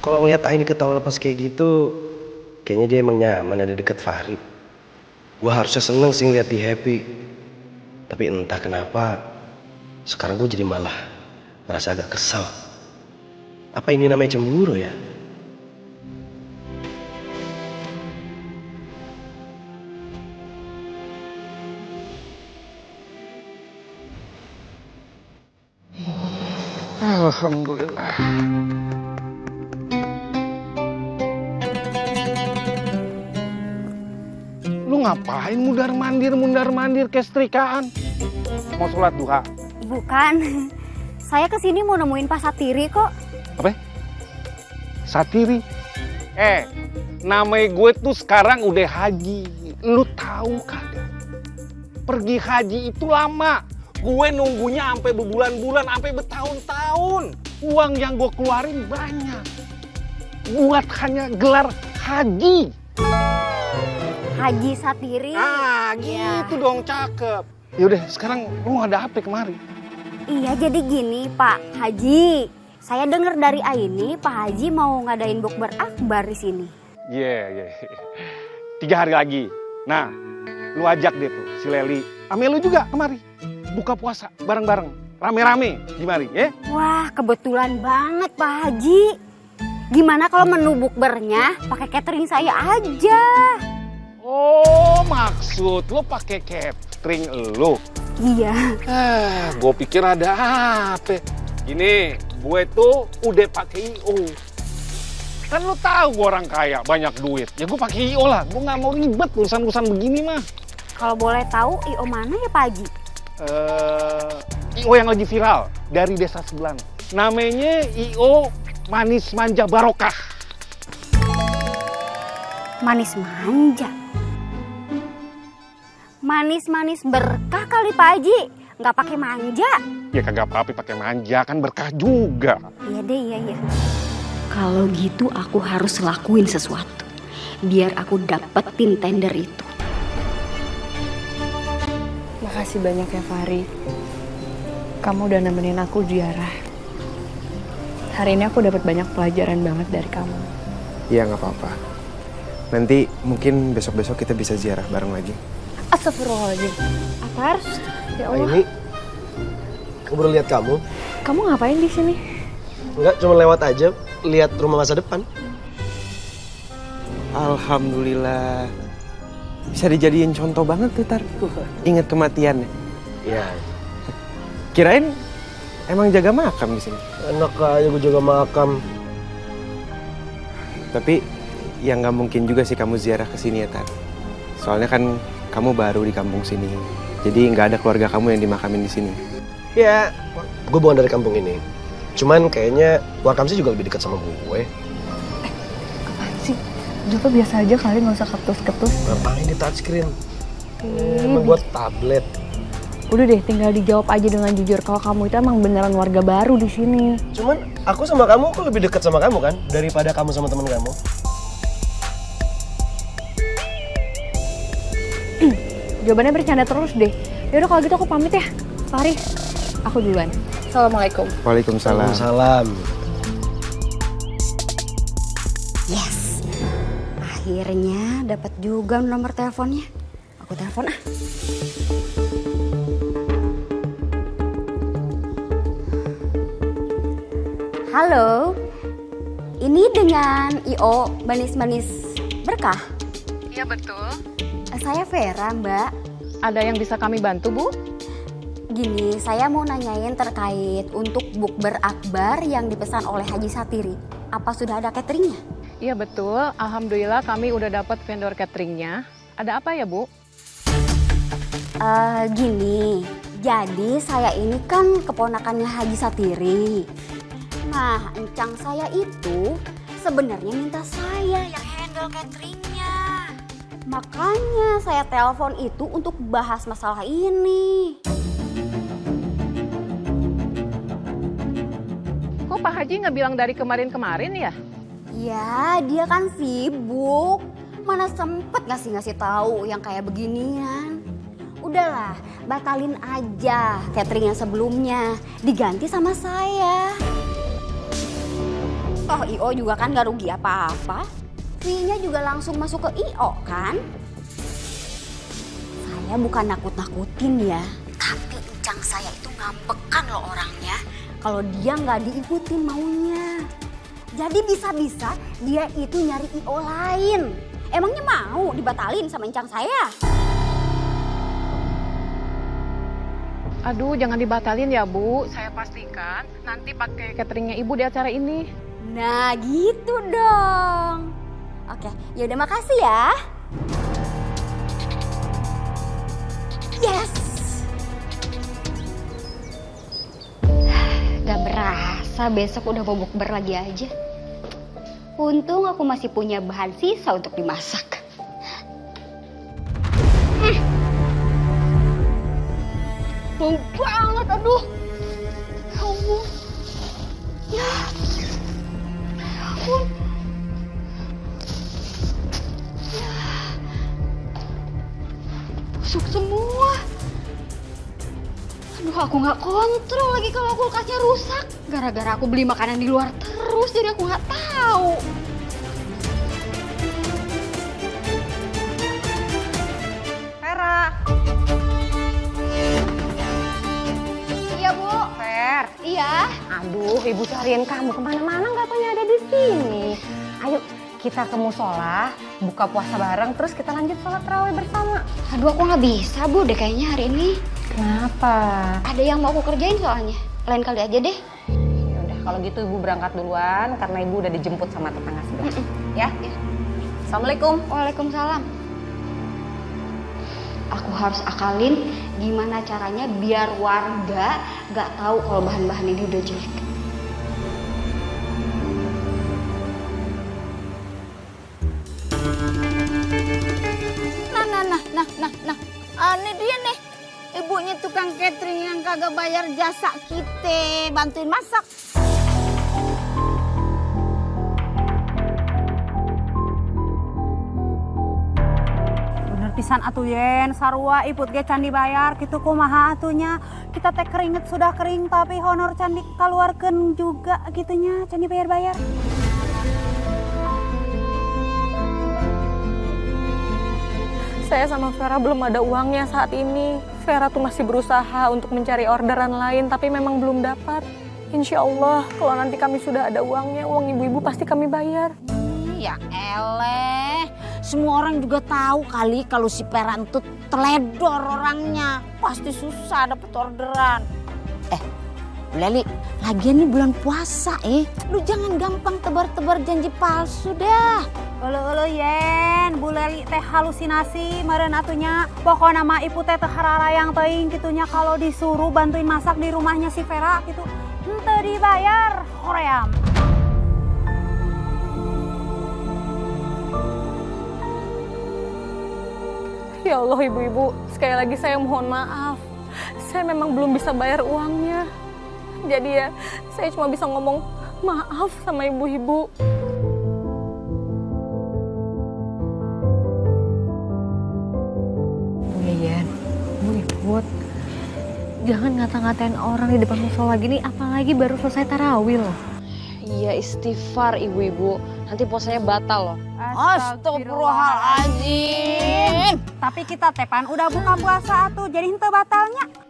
Kalau ngeliat Aini ketawa lepas kayak gitu, kayaknya dia emang nyaman ada deket Fahri. Gua harusnya seneng sih ngeliat dia happy. Tapi entah kenapa, sekarang gue jadi malah merasa agak kesal. Apa ini namanya cemburu ya? Alhamdulillah. Lu ngapain mundar-mandir kayak setrikaan? Mau sholat duha? Bukan. Saya kesini mau nemuin Pak Satiri kok. Apa? Satiri? Namanya gue tuh sekarang udah haji. Lu tahu kagak? Pergi haji itu lama. Gue nunggunya sampai berbulan-bulan, sampai bertahun-tahun. Uang yang gue keluarin banyak. Buat hanya gelar haji. Haji Satiri. Ah, gitu dong, cakep. Yaudah, sekarang lu ada apa kemari? Iya, jadi gini Pak Haji. Saya dengar dari Aini, Pak Haji mau ngadain bukber akbar di sini. Iya. 3 hari lagi. Nah, lu ajak deh tuh si Leli. Ame lu juga kemari. Buka puasa bareng-bareng. Rame-rame gimana ya? Wah, kebetulan banget Pak Haji. Gimana kalau menu bukbernya pakai catering saya aja? Oh, maksud lo pakai catering lo? Iya. Gue pikir ada apa? Gini, gue tuh udah pakai IO. Kan lo tahu gue orang kaya, banyak duit. Ya gue pakai IO lah. Gue nggak mau ribet urusan-urusan begini mah. Kalau boleh tahu IO mana ya Pak Haji? I.O. yang lagi viral dari desa sebelah. Namanya I.O. Manis Manja Barokah. Manis manja. Manis-manis berkah kali Pak Haji. Nggak pakai manja. Ya kagak apa-apa pakai manja, kan berkah juga. Iya deh, iya. Kalau gitu aku harus lakuin sesuatu. Biar aku dapetin tender itu. Makasih banyak ya Fahri. Kamu udah nemenin aku ziarah. Hari ini aku dapat banyak pelajaran banget dari kamu. Iya nggak apa-apa. Nanti mungkin besok-besok kita bisa ziarah bareng lagi. Astagfirullahaladzim. Apa harus? Ya Allah. Ini, aku baru lihat kamu. Kamu ngapain di sini? Enggak, cuma lewat aja, lihat rumah masa depan. Alhamdulillah. Bisa dijadiin contoh banget tuh, Tar. Ingat kematiannya. Iya. Kirain emang jaga makam di sini. Enak aja gue jaga makam. Tapi ya nggak mungkin juga sih kamu ziarah ke sini ya, Tar. Soalnya kan kamu baru di kampung sini. Jadi nggak ada keluarga kamu yang dimakamin di sini. Ya, gue bukan dari kampung ini. Cuman kayaknya Warkam sih juga lebih dekat sama gue. Apaan sih? Juga biasa aja kali, nggak usah ketus-ketus. Ngapain di touchscreen? Emang buat tablet. Udah deh, tinggal dijawab aja dengan jujur kalau kamu itu emang beneran warga baru di sini. Cuman aku sama kamu kok lebih dekat sama kamu kan daripada kamu sama teman kamu. Jawabannya bercanda terus deh. Yaudah kalau gitu aku pamit ya. Fahri, aku duluan. Assalamualaikum. Waalaikumsalam. Waalaikumsalam. Yes. Akhirnya dapat juga nomor teleponnya. Aku telepon ah. Halo. Ini dengan I.O. Manis-manis Berkah? Iya betul. Saya Vera, Mbak. Ada yang bisa kami bantu, Bu? Gini, saya mau nanyain terkait untuk bukber akbar yang dipesan oleh Haji Satiri. Apa sudah ada cateringnya? Iya betul. Alhamdulillah kami udah dapat vendor cateringnya. Ada apa ya, Bu? Gini, jadi saya ini kan keponakannya Haji Satiri. Nah, encang saya itu sebenarnya minta saya yang handle cateringnya. Makanya saya telepon itu untuk bahas masalah ini. Kok Pak Haji nggak bilang dari kemarin-kemarin ya? Ya, dia kan sibuk. Mana sempet ngasih tahu yang kayak beginian. Udahlah, batalin aja catering yang sebelumnya. Diganti sama saya. Toh I.O. juga kan gak rugi apa-apa. Fee-nya juga langsung masuk ke I.O. kan? Saya bukan nakut-nakutin ya. Tapi encang saya itu ngambekan loh orangnya. Kalau dia nggak diikutin maunya. Jadi bisa-bisa dia itu nyari I.O. lain. Emangnya mau dibatalin sama encang saya? Aduh, jangan dibatalin ya, Bu. Saya pastikan nanti pakai cateringnya Ibu di acara ini. Nah, gitu dong. Oke, yaudah makasih ya. Yes! Gak berasa besok udah mau bukber lagi aja. Untung aku masih punya bahan sisa untuk dimasak. Bau banget, aduh. Ya Allah. Ya. Ya ampun. Ya. Busuk semua. Aduh, aku nggak kontrol lagi kalau kulkasnya rusak. Gara-gara aku beli makanan di luar terus, jadi aku nggak tahu. Vera. Iya, Bu. Ver. Iya. Aduh, Ibu cariin kamu kemana-mana nggak taunya ada di sini. Ayo kita ke musola, buka puasa bareng, terus kita lanjut sholat tarawih bersama. Aduh, aku nggak bisa, Bu, deh kayaknya hari ini. Kenapa? Ada yang mau aku kerjain soalnya. Lain kali aja deh. Yaudah, kalau gitu Ibu berangkat duluan karena Ibu udah dijemput sama tetangga sebelah. Ya? Assalamualaikum. Waalaikumsalam. aku harus akalin gimana caranya biar warga nggak tahu kalau bahan-bahan ini udah jelek. Nah, ini dia nih. Ibunya tukang catering yang kagak bayar jasa kita bantuin masak. Bener pisan atuh yen, sarua iput ge can dibayar kitu kumaha atunya. Kita teh keringet sudah kering tapi honor can dikaluarkeun juga gitunya, can dibayar-bayar. Saya sama Vera belum ada uangnya saat ini. Vera tuh masih berusaha untuk mencari orderan lain, tapi memang belum dapat. Insya Allah, kalau nanti kami sudah ada uangnya, uang ibu-ibu pasti kami bayar. Ya eleh, semua orang juga tahu kali kalau si Peran tuh teledor orangnya. Pasti susah dapet orderan. Leli, lagian nih bulan puasa lu jangan gampang tebar-tebar janji palsu dah. Ulu yen, Bu Leli teh halusinasi meureun atunya. Pokona mah ibu teh teu hararayang teuing kitunya kalau disuruh bantuin masak di rumahnya si Vera gitu. Henteu dibayar, hoream. Ya Allah ibu-ibu, sekali lagi saya mohon maaf. Saya memang belum bisa bayar uangnya. Jadi ya, saya cuma bisa ngomong maaf sama ibu-ibu. Bu Yeyen, Bu Iput, jangan ngata-ngatain orang di depan musola gini, apalagi baru selesai tarawih loh. Iya istighfar ibu-ibu, nanti puasanya batal loh. Astagfirullahaladzim. Tapi kita tepan udah buka puasa atuh, jadi henteu batalnya.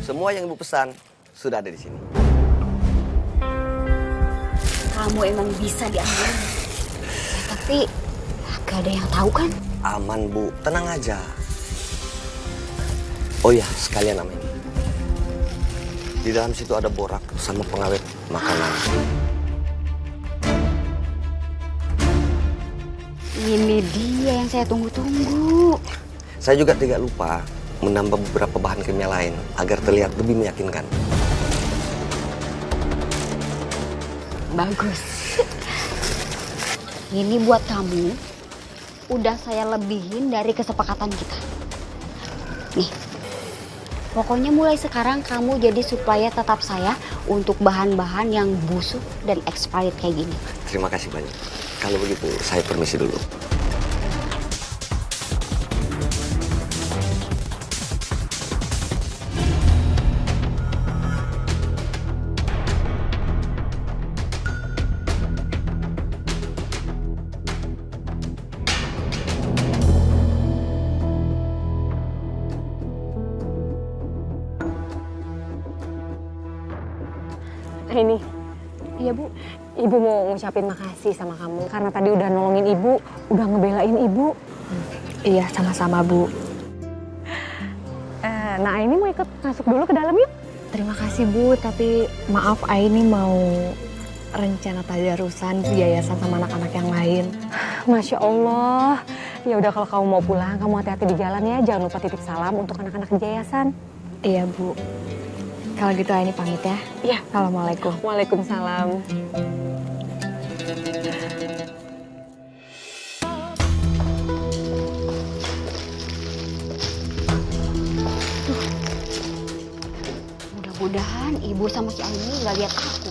Semua yang ibu pesan sudah ada di sini. Kamu emang bisa diambil, tapi gak ada yang tahu kan? Aman bu, tenang aja. Oh ya, sekalian nama ini. Di dalam situ ada borak sama pengawet makanan. Ini dia yang saya tunggu-tunggu. Saya juga tidak lupa menambah beberapa bahan kimia lain agar terlihat lebih meyakinkan. Bagus. Ini buat kamu. Udah saya lebihin dari kesepakatan kita. Nih. Pokoknya mulai sekarang kamu jadi supplier tetap saya untuk bahan-bahan yang busuk dan expired kayak gini. Terima kasih banyak. Kalau begitu, saya permisi dulu. Ini, iya Bu, Ibu mau ngucapin makasih sama kamu karena tadi udah nolongin Ibu, udah ngebelain Ibu. Iya, sama-sama Bu. Nah, ini mau ikut masuk dulu ke dalam yuk. Terima kasih Bu, tapi maaf Aini mau rencana tadarusan di yayasan sama anak-anak yang lain. Masya Allah. Ya udah kalau kamu mau pulang, kamu hati-hati di jalan ya. Jangan lupa titip salam untuk anak-anak di yayasan. Iya Bu. Kalau gitu Aini pamit ya. Iya. Assalamualaikum. Waalaikumsalam. Mudah-mudahan ibu sama si Aini nggak lihat aku.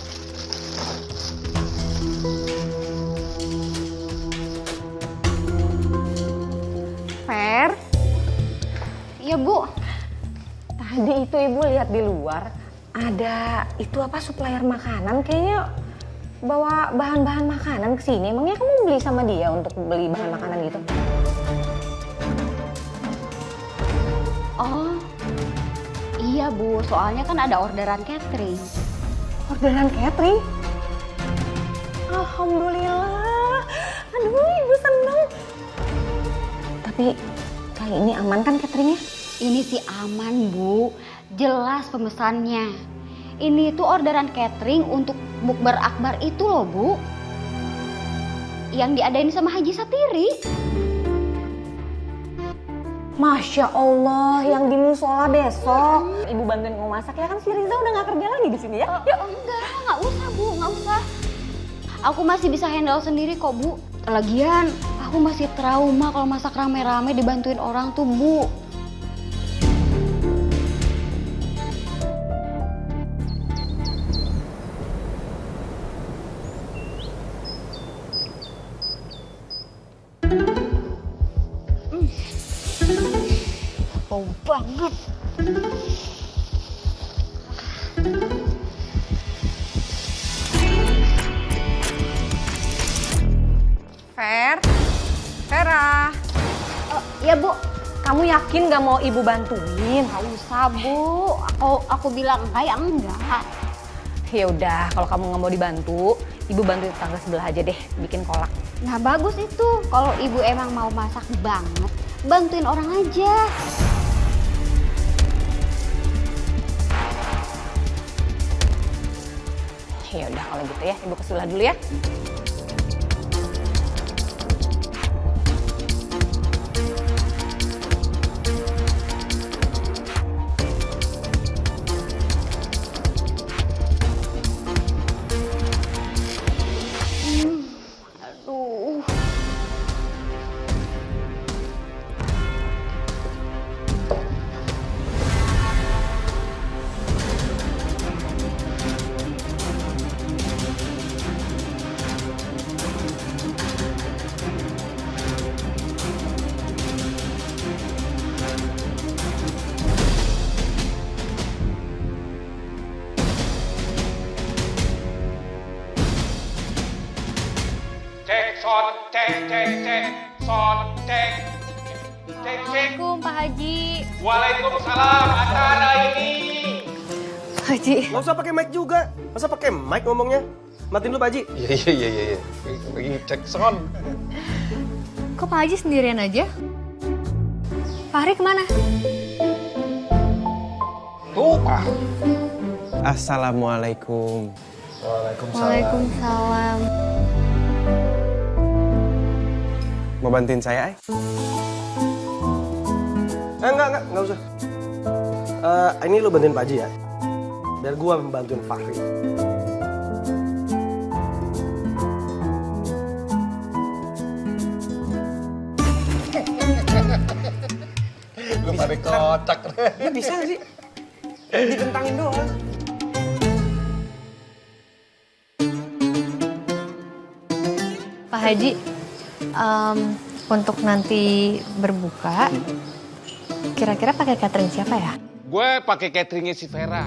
Fer? Iya Bu. Tadi itu Ibu lihat di luar ada itu apa supplier makanan kayaknya bawa bahan-bahan makanan ke sini. Emangnya kamu beli sama dia untuk beli bahan makanan gitu? Oh. Iya Bu, soalnya kan ada orderan catering. Orderan catering? Alhamdulillah. Aduh, Ibu seneng. Tapi kali ini aman kan cateringnya? Ini sih aman Bu, jelas pemesannya. Ini tuh orderan catering untuk bukber akbar itu loh Bu. Yang diadain sama Haji Satiri. Masya Allah, yang di musola besok. Ibu bantuin kamu masak ya kan, si Riza udah gak kerja lagi di sini ya? Yuk. Nggak usah Bu, nggak usah. Aku masih bisa handle sendiri kok Bu. Lagian, aku masih trauma kalau masak rame-rame dibantuin orang tuh Bu. Bau banget. Vera. Ya Bu. Kamu yakin gak mau ibu bantuin? Gak usah Bu, aku bilang enggak ya enggak. Ya udah, kalau kamu nggak mau dibantu, ibu bantu tetangga sebelah aja deh bikin kolak. Nah bagus itu, kalau ibu emang mau masak banget, bantuin orang aja. Ya udah kalau gitu ya, ibu ke sebelah dulu ya. Aduh. Assalamualaikum Pak Haji. Waalaikumsalam, acara ini. Pak Haji. Nggak usah pakai mic juga. Masa pakai mic ngomongnya? Matiin dulu Pak Haji. Iya. Cek sound. Kok Pak Haji sendirian aja? Pak Hari kemana? Tuh, Pak. Assalamualaikum. Waalaikumsalam. Mau bantuin saya, Ay? Enggak usah. Ini lu bantuin Pak Haji ya. Biar gua bantuin Fahri. Lu pada kocak. Ya bisa nggak sih? Ditentangin doang. Pak Haji, untuk nanti berbuka, kira-kira pakai catering siapa ya? Gue pakai cateringnya si Vera.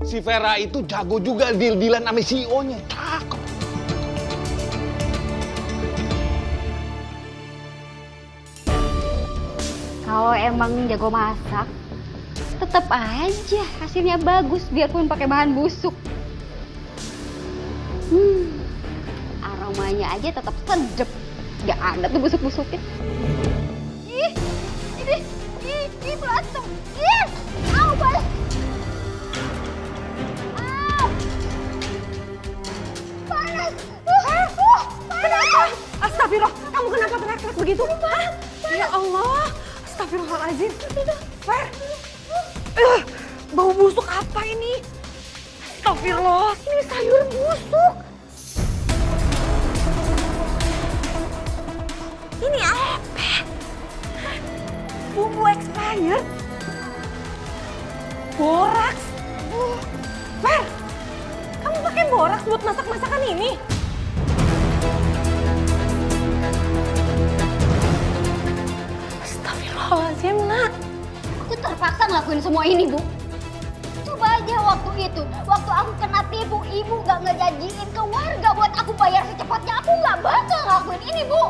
Si Vera itu jago juga deal-dealan sama CEO-nya. Cakep. Kalau emang jago masak, tetap aja hasilnya bagus biarpun pakai bahan busuk. Aromanya aja tetap sedep. Gak ada tuh busuk-busuknya. Ih, berantem. Au, balik. Au. Panas. Kenapa? Astagfirullah, kamu kenapa teriak-teriak begitu? Ya Allah, astagfirullahaladzim. Fer, bau busuk apa ini? Astagfirullah, ini sayur busuk. Ini apa? Bumbu expired? Boraks? Fer, kamu pakai boraks buat masak-masakan ini? Astagfirullahaladzim, Nak. Aku terpaksa ngelakuin semua ini, Bu. Coba aja waktu itu, waktu aku kena tipu, Ibu gak ngejanjiin ke warga buat aku bayar secepatnya. Aku gak bakal ngelakuin ini, Bu.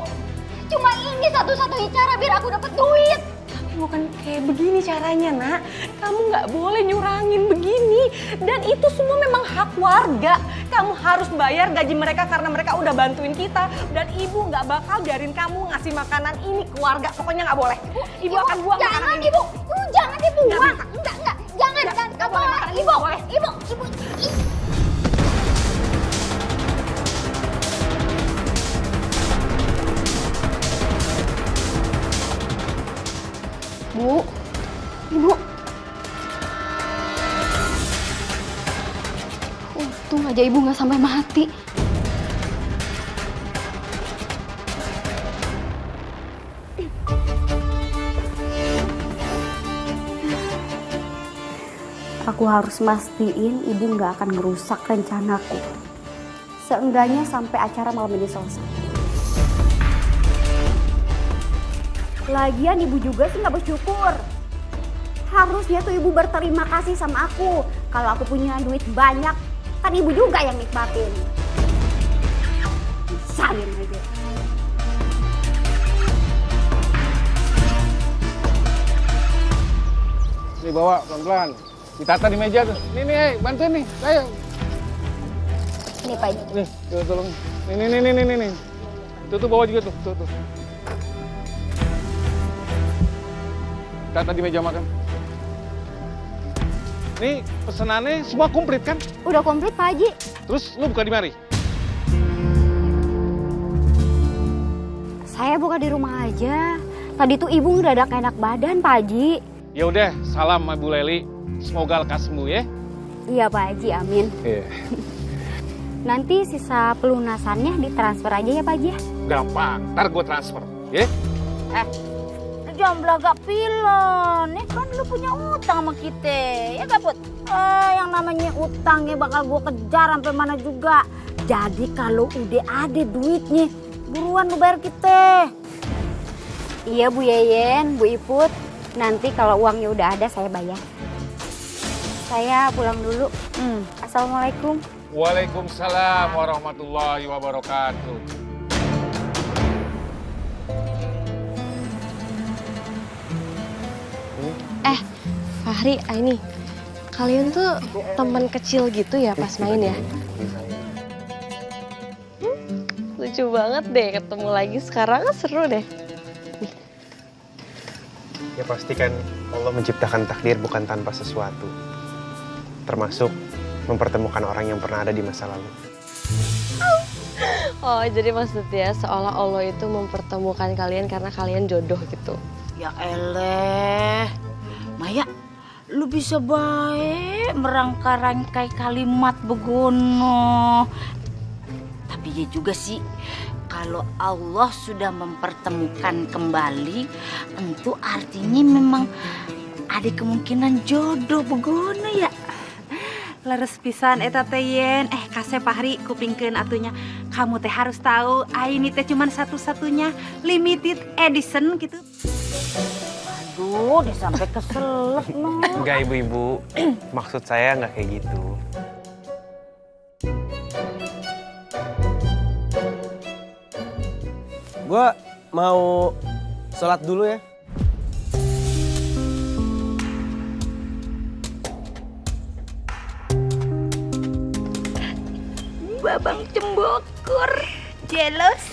Cuma ini satu-satunya cara biar aku dapat duit. Tapi bukan kayak begini caranya, Nak. Kamu nggak boleh nyurangin begini. Dan itu semua memang hak warga. Kamu harus bayar gaji mereka karena mereka udah bantuin kita. Dan ibu nggak bakal biarin kamu ngasih makanan ini ke warga. Pokoknya nggak boleh. Ibu akan buang makanan ini. Ibu, jangan dibuang. Enggak. Jangan. Nggak boleh. Ibu. Untung aja ibu nggak sampai mati. Aku harus mastiin ibu nggak akan merusak rencanaku. Seenggaknya sampai acara malam ini selesai. Lagian ibu juga sih nggak bersyukur. Harusnya tuh ibu berterima kasih sama aku. Kalau aku punya duit banyak, kan ibu juga yang nikmatin. Salin aja. Nih bawa pelan-pelan. Ditata di meja tuh. Nih, bantuin nih. Ayo. Ini Pak Haji. Nih, tolong. Nih. Tuh bawa juga tuh. Tata di meja makan. Nih, pesenannya semua komplit kan? Udah komplit Pak Haji. Terus lu buka di mari? Saya buka di rumah aja. Tadi tuh ibu ngedadak enak badan Pak Haji. Ya udah, salam sama Bu Leli. Semoga lekas sembuh ya. Iya Pak Haji, amin. Iya. Nanti sisa pelunasannya ditransfer aja ya Pak Haji. Gampang, ntar gue transfer, ya? Jangan belagak pilon, ini kan lu punya utang sama kita, ya gak Put? Yang namanya utangnya bakal gue kejar sampai mana juga. Jadi kalau udah ada duitnya, buruan lu bayar kita. Iya Bu Yeyen, Bu Iput, nanti kalau uangnya udah ada saya bayar. Saya pulang dulu. Assalamualaikum. Waalaikumsalam warahmatullahi wabarakatuh. Fahri, Aini, kalian tuh teman kecil gitu ya pas main ya? Lucu banget deh ketemu lagi sekarang, seru deh. Ya pasti kan Allah menciptakan takdir bukan tanpa sesuatu. Termasuk mempertemukan orang yang pernah ada di masa lalu. Oh, jadi maksudnya seolah Allah itu mempertemukan kalian karena kalian jodoh gitu. Ya eleh, Maya, lu bisa baik merangkai-rangkai kalimat begono. Tapi ya juga sih, kalau Allah sudah mempertemukan kembali, itu artinya memang ada kemungkinan jodoh begono ya. Leres pisan eta teh Yen. Kasih Fahri kupingkeun atunya. Kamu teh harus tahu, ini teh cuman satu-satunya limited edition gitu. Aduh, udah sampai keselak no. Enggak ibu-ibu, maksud saya nggak kayak gitu. Gua mau sholat dulu ya. Babang cembokur, jealous.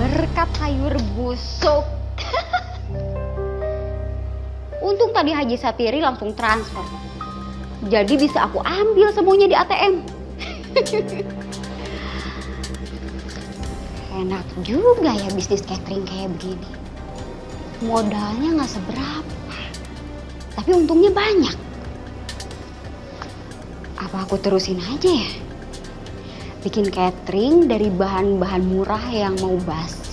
Berkat sayur busuk. Untung tadi Haji Sapiri langsung transfer. Jadi bisa aku ambil semuanya di ATM. Enak juga ya bisnis catering kayak begini. Modalnya nggak seberapa, tapi untungnya banyak. Apa aku terusin aja ya? Bikin catering dari bahan-bahan murah yang mau basi.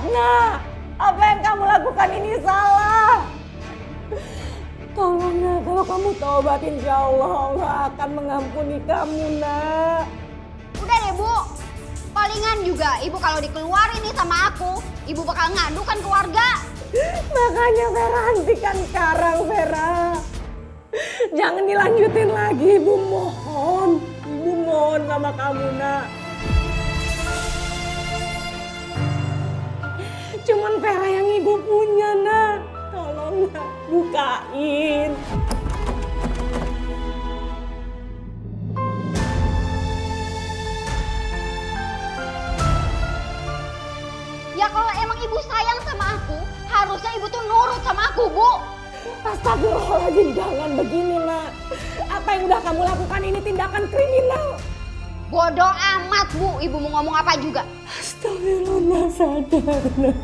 Nak, apa yang kamu lakukan ini salah. Tolong nak, kalau kamu taubat insya Allah akan mengampuni kamu nak. Udah deh Bu, palingan juga ibu kalau dikeluarin nih sama aku, ibu bakal ngadu kan keluarga. Makanya Vera hentikan sekarang Vera. Jangan dilanjutin lagi, ibu mohon. Ibu mohon sama kamu nak. Ibu punya, nak. Tolong, nak, bukain. Ya kalau emang ibu sayang sama aku, harusnya ibu tuh nurut sama aku, Bu. Astagfirullahaladzim, jangan begini, nak. Apa yang udah kamu lakukan ini tindakan kriminal. Bodoh amat, Bu. Ibu mau ngomong apa juga. Astagfirullah, sadar, nak.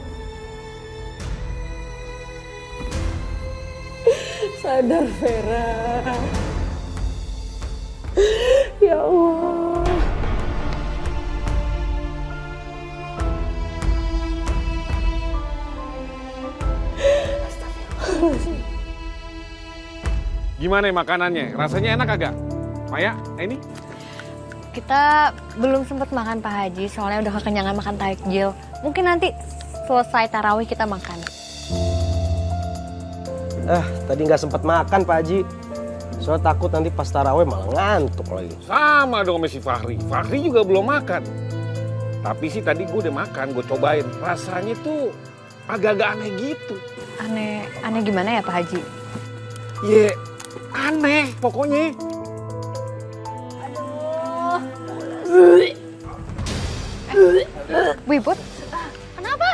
Sadar, Vera. Ya Allah. Gimana makanannya? Rasanya enak agak? Maya, ini? Kita belum sempat makan Pak Haji, soalnya udah kekenyangan makan takjil. Mungkin nanti selesai tarawih kita makan. Tadi nggak sempat makan Pak Haji. Soalnya takut nanti pas tarawih malah ngantuk lagi. Sama dong sama si Fahri. Fahri juga belum makan. Tapi sih tadi gue udah makan, gue cobain. Rasanya tuh agak-agak aneh gitu. Aneh gimana ya Pak Haji? Ye, aneh pokoknya. Bu Iput, kenapa?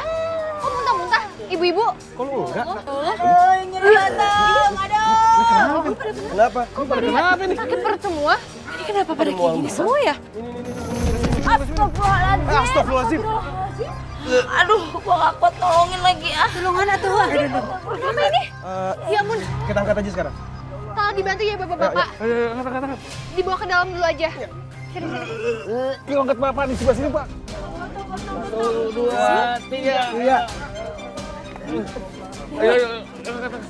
Kok muntah-muntah? Ibu-ibu? Kok lu enggak? Nyeri batam, aduh. Kenapa? Kenapa nih? Sakit perut semua? Ini kenapa pada kayak gini semua ya? Astagfirullahaladzim. Astagfirullahaladzim. Aduh, gua gak kuat tolongin lagi ah. Tolongan atuh. Apa ini? Ya ampun. Kita angkat aja sekarang. Tolong dibantu ya bapak-bapak. Angkat. Dibawa ke dalam dulu aja. Sini. Yuk angkat bapak di sebelah sini Pak. 1, 2, 3. Iya. Ayo. Angkat.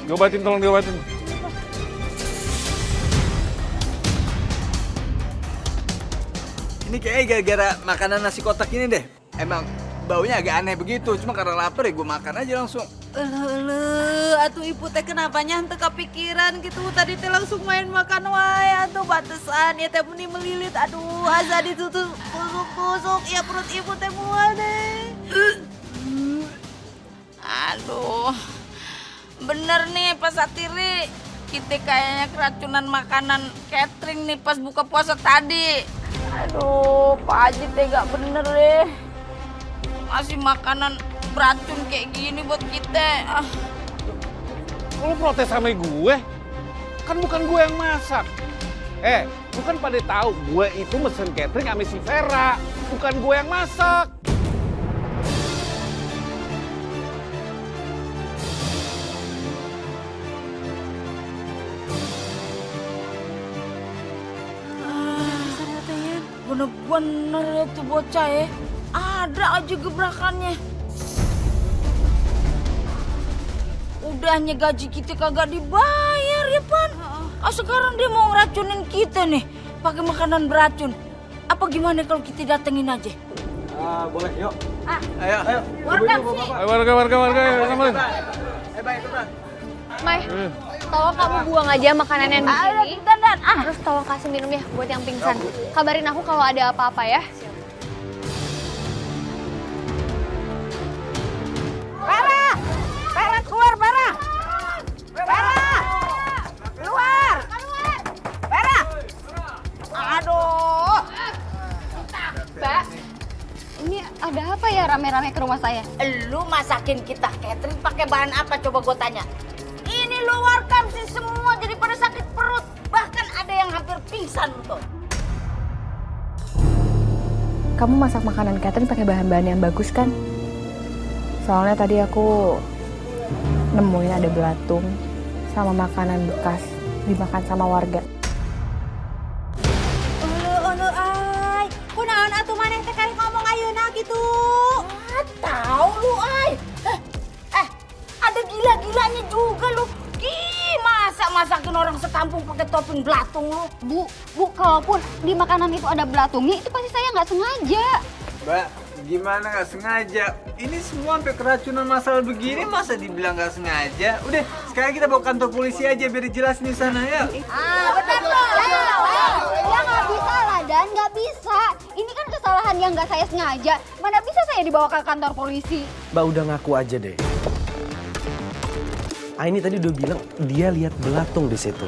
Diobatin, tolong diobatin. Ini kayaknya gara-gara makanan nasi kotak ini deh. Emang baunya agak aneh begitu, cuma karena lapar ya gue makan aja langsung. Atuh ibu teh kenapanya henteu kepikiran gitu. Tadi teh langsung main makan wae atuh pantesan ya teh meni melilit. Aduh, asa ditutup kusuk-kusuk ya perut ibu teh mual deh. Aduh. Bener nih Pak Satiri. Kita kayaknya keracunan makanan catering nih pas buka puasa tadi. Aduh, Pak Haji tega bener deh. Masih makanan beracun kayak gini buat kita. Lu protes sama gue? Kan bukan gue yang masak. Lu kan pada tahu gue itu mesen catering sama si Vera. Bukan gue yang masak. Bener-bener itu bocah ya. Ada aja gebrakannya. Udahnya gaji kita kagak dibayar ya Pan. Sekarang dia mau ngeracunin kita nih pakai makanan beracun. Apa gimana kalau kita datengin aja? Boleh, yuk. Ayo. Warga sih. Warga, samperin. Baik, Mai, tolong kamu buang aja makanan yang di sini. Terus tolong kasih minum ya buat yang pingsan. Kabarin aku kalau ada apa-apa ya. Vera keluar, Vera. Keluar. Vera. Aduh. Mbak, ini ada apa ya rame-rame ke rumah saya? Lu masakin kita catering pakai bahan apa coba gue tanya? Ini luar kamsi semua jadi pada sakit perut. Bahkan ada yang hampir pingsan tuh. Kamu masak makanan catering pakai bahan-bahan yang bagus kan? Soalnya tadi aku nemuin ada belatung sama makanan bekas dimakan sama warga. Ay, kunaon atuh maneh teh kali ngomong ayeuna gitu. Tahu lu ay. Ada gila-gilanya juga lu. Masa masakin orang sekampung pakai topping belatung lu? Bu, kalaupun di makanan itu ada belatungnya, itu pasti saya nggak sengaja. Mbak, gimana nggak sengaja? Ini semua sampai keracunan masalah begini masa dibilang nggak sengaja? Udah, sekarang kita bawa kantor polisi aja biar dijelasin di sana ya. Benar loh. Ya nggak bisa lah, kan nggak bisa. Ini kan kesalahan yang nggak saya sengaja. Mana bisa saya dibawa ke kantor polisi? Mbak udah ngaku aja deh. Aini tadi udah bilang dia lihat belatung di situ.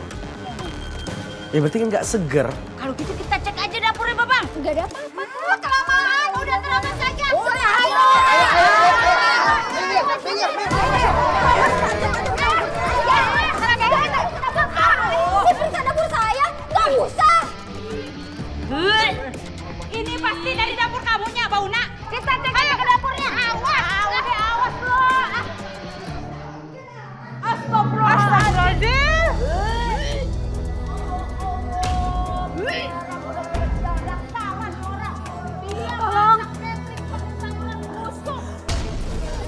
Ya berarti kan nggak seger. Kalau gitu kita cek aja dapurnya, Babang. Nggak ada apa-apa. Kelamaan, udah terlambat saja. Udah, ayo. Ini pasti dari dapur kamunya, Bauna. Kita cek aja ke dapurnya. Awas, awas lo. Astagfirullahaladzim.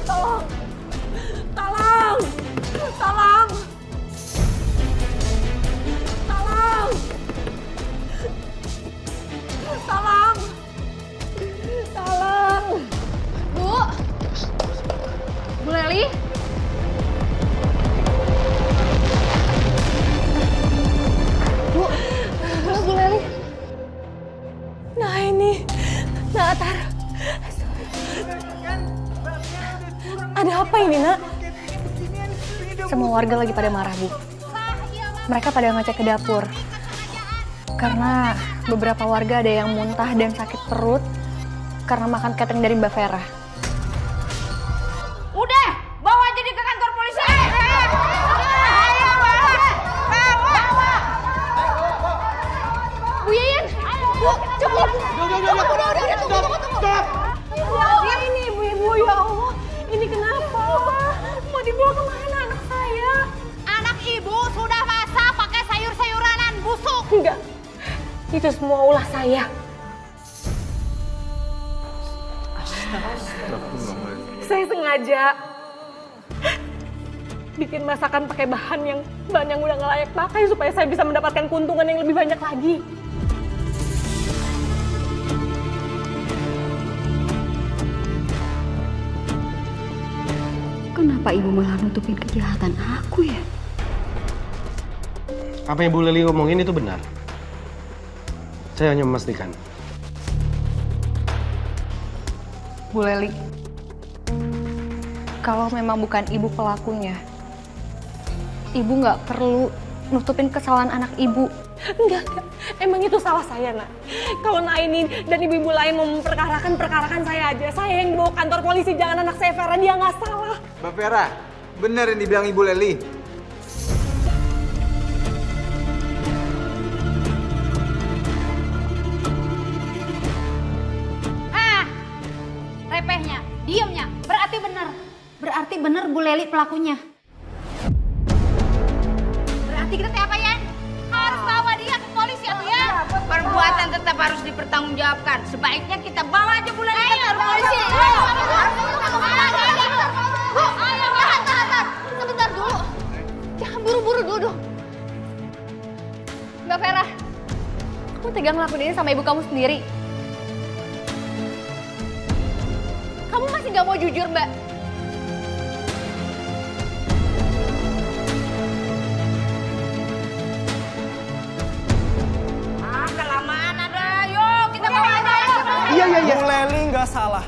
Tolong! Tolong! Tolong! Tolong! Tolong! Bu Leli? Bu Leli? Nah ini, Nak Atar. Ada apa ini, Nak? Semua warga lagi pada marah, Bu. Mereka pada ngecek ke dapur. Karena beberapa warga ada yang muntah dan sakit perut karena makan catering dari Mbak Vera. Udah, bawa aja dia ke kantor polisi. Bu Yayan! Bu, cukup! Udah, ini ibu-ibu, ya Allah. Ini kenapa? Mau dibawa kemana anak saya? Anak ibu sudah masak pakai sayur-sayuranan busuk. Enggak, itu semua ulah saya. Saya sengaja bikin masakan pakai bahan yang udah nggak layak pakai supaya saya bisa mendapatkan keuntungan yang lebih banyak lagi. Kenapa ibu malah nutupin kejahatan aku ya? Apa yang Bu Leli ngomongin itu benar. Saya hanya memastikan. Bu Leli, kalau memang bukan ibu pelakunya, ibu nggak perlu nutupin kesalahan anak ibu. Enggak. Emang itu salah saya, Nak. Kalau Naini dan ibu-ibu lain mau perkarakan saya aja. Saya yang dibawa kantor polisi, jangan anak saya Vera, dia nggak salah. Mbak Vera, bener yang dibilang Ibu Leli. Repehnya, diemnya, berarti bener. Berarti bener Bu Leli pelakunya. Berarti kita teh apa ya? Harus bawa dia ke polisi atau ya? Perbuatan tetap harus dipertanggungjawabkan. Sebaiknya kita bawa aja Bu Leli ke kantor polisi. Tahan. Sebentar dulu. Jangan buru-buru dulu. Mbak Vera, kamu tega ngelakuin ini sama ibu kamu sendiri. Kamu masih gak mau jujur, Mbak? Kelamaan ada. Yuk, kita bawa aja. Iya. Bu Leli nggak salah.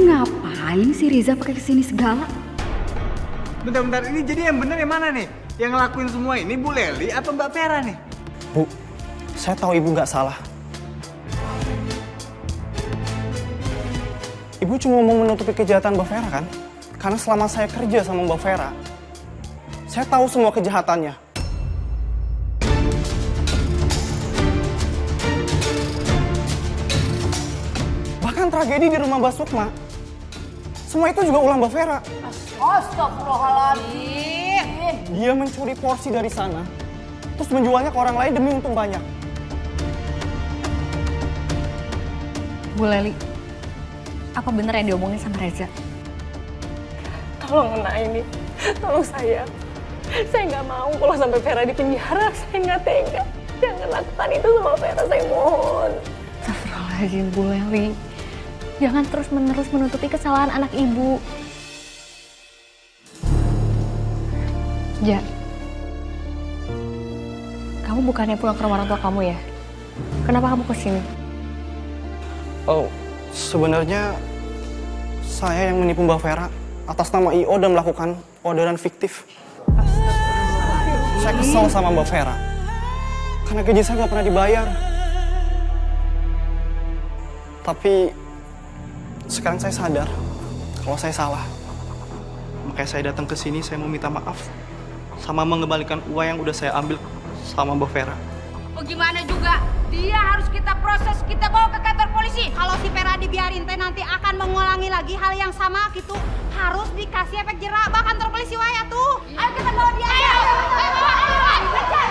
Ngapain si Riza pakai kesini segala? Bentar, ini jadi yang bener yang mana nih? Yang ngelakuin semua ini Bu Leli atau Mbak Vera nih? Bu, saya tahu ibu nggak salah. Ibu cuma mau menutupi kejahatan Mbak Vera kan? Karena selama saya kerja sama Mbak Vera, saya tahu semua kejahatannya. Bahkan tragedi di rumah Mbak Sukma, semua itu juga ulah Mbak Vera. Astagfirullahaladzim. Dia mencuri porsi dari sana, terus menjualnya ke orang lain demi untung banyak. Bu Leli, apa bener yang diomongin sama Reza? Tolong Naini, tolong saya. Saya nggak mau kalau sampai Vera di penjara, saya nggak tega. Jangan lakukan itu sama Vera, saya mohon. Astagfirullahaladzim, Bu Leli. Jangan terus-menerus menutupi kesalahan anak ibu. Ja, kamu bukannya pulang ke rumah orang tua kamu ya? Kenapa kamu kesini? Oh, sebenarnya saya yang menipu Mbak Vera atas nama IO dan melakukan orderan fiktif. Saya kesal sama Mbak Vera karena gaji saya nggak pernah dibayar. Tapi sekarang saya sadar kalau saya salah. Makanya saya datang ke sini, saya mau minta maaf sama mengembalikan uang yang udah saya ambil sama Mbak Vera. Oh gimana juga, dia harus kita proses, kita bawa ke kantor polisi. Kalau si Vera dibiarin teh nanti akan mengulangi lagi hal yang sama gitu. Harus dikasih efek jerak, bah kantor polisi waya tuh. Ayo kita bawa dia. Ayo. Kejar.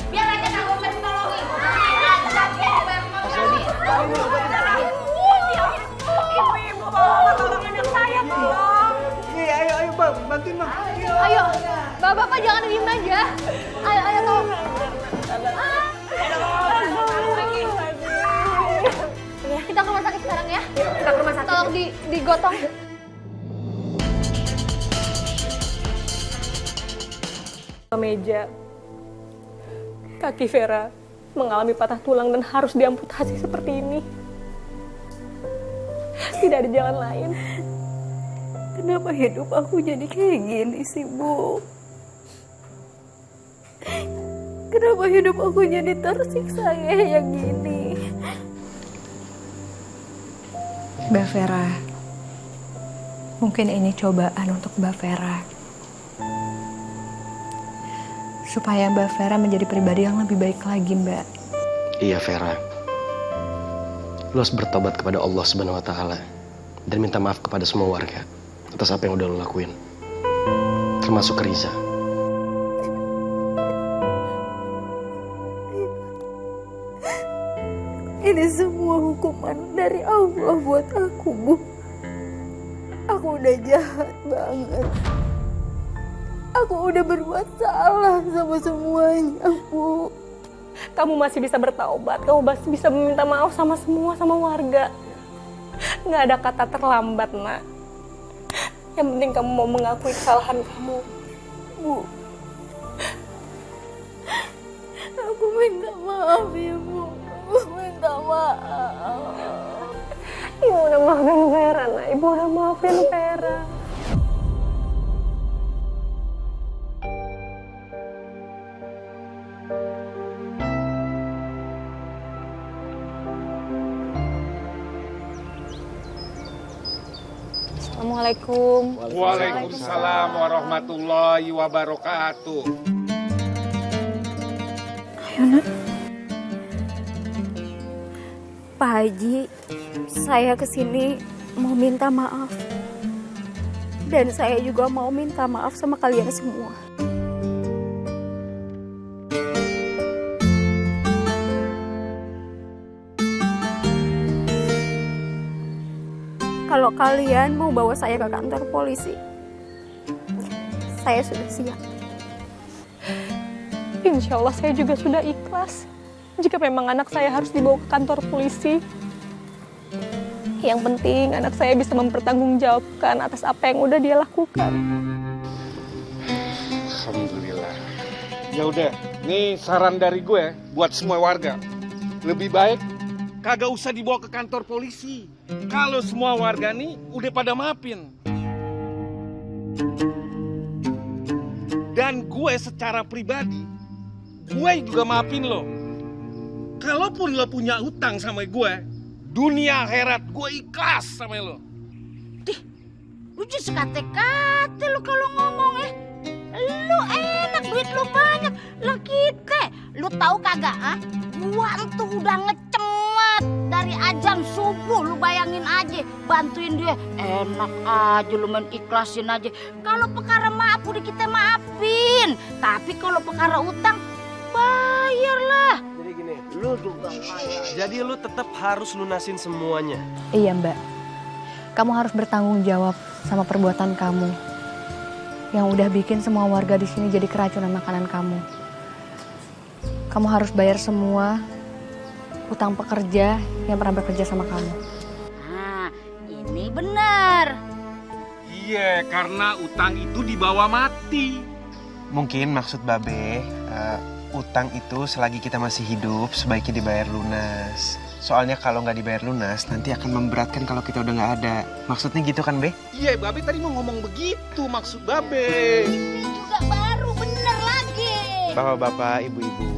Biar aja Kang Gobert tolongin. Ibu, tolongin anak saya tolong. Iya, ayo Bang, bantuin Bang. Ayo, bapak jangan diem aja. Ayo tolong. Kita ke rumah sakit sekarang ya. Kita ke rumah sakit. Tolong digotong. Meja. Kaki Vera mengalami patah tulang dan harus diamputasi seperti ini. Tidak ada jalan lain. Kenapa hidup aku jadi kayak gini sih, Bu? Kenapa hidup aku jadi tersiksa kayak gini? Mbak Vera, mungkin ini cobaan untuk Mbak Vera. Supaya Mbak Vera menjadi pribadi yang lebih baik lagi, Mbak. Iya Vera, lo harus bertobat kepada Allah Subhanahu Wa Taala dan minta maaf kepada semua warga atas apa yang udah lo lakuin, termasuk Riza. Ini semua hukuman dari Allah buat aku, Bu. Aku udah jahat banget. Aku udah berbuat salah sama semuanya, Bu. Kamu masih bisa bertaubat, kamu masih bisa meminta maaf sama warga. Nggak ada kata terlambat, Nak. Yang penting kamu mau mengakui kesalahan kamu, Bu. Aku minta maaf ya, Bu. Aku minta maaf. Ibu udah maafin Vera, Nak. Ibu udah maafin Vera. Assalamualaikum. Waalaikumsalam warahmatullahi wabarakatuh. Ayo, Nak. Pak Haji, saya kesini mau minta maaf. Dan saya juga mau minta maaf sama kalian semua. Kalau kalian mau bawa saya ke kantor polisi, saya sudah siap. Insya Allah saya juga sudah ikhlas. Jika memang anak saya harus dibawa ke kantor polisi, yang penting anak saya bisa mempertanggungjawabkan atas apa yang udah dia lakukan. Alhamdulillah. Ya udah, nih saran dari gue buat semua warga. Lebih baik kagak usah dibawa ke kantor polisi. Kalau semua warga nih udah pada maafin. Dan gue secara pribadi, gue juga maafin lo. Kalaupun lo punya utang sama gue, dunia akhirat gue ikhlas sama lo. Lu just kate-kate lu kalau ngomong ya. Lu enak, duit lu banyak. Lah kita, lu tahu kagak ah? Gua tuh udah ngecemet dari azan subuh, lu bayangin aja bantuin dia. Enak aja lu main ikhlasin aja. Kalau perkara maaf udah kita maafin. Tapi kalau perkara utang bayarlah. Jadi gini, Lu juga kaya. jadi lu tetap harus lunasin semuanya. Iya, Mbak. Kamu harus bertanggung jawab sama perbuatan kamu yang udah bikin semua warga di sini jadi keracunan makanan kamu. Kamu harus bayar semua utang pekerja yang pernah bekerja sama kamu. Nah, ini benar. Iya, karena utang itu dibawa mati. Mungkin maksud Babe, utang itu selagi kita masih hidup sebaiknya dibayar lunas. Soalnya kalau nggak dibayar lunas nanti akan memberatkan kalau kita udah nggak ada. Maksudnya gitu kan, Be? Iya, Babe tadi mau ngomong begitu maksud Babe. Juga baru bener lagi. Bapak-bapak, ibu-ibu,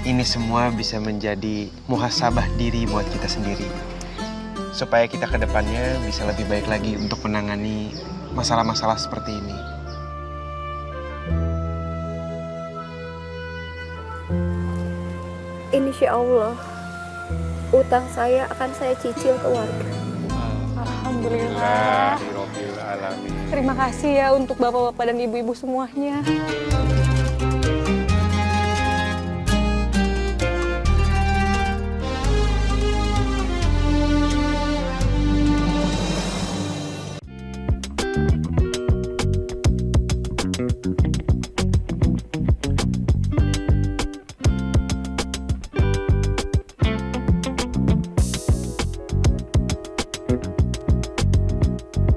ini semua bisa menjadi muhasabah diri buat kita sendiri. Supaya kita ke depannya bisa lebih baik lagi untuk menangani masalah-masalah seperti ini. Insya Allah, utang saya akan saya cicil ke warga. Alhamdulillah. Terima kasih ya untuk bapak-bapak dan ibu-ibu semuanya.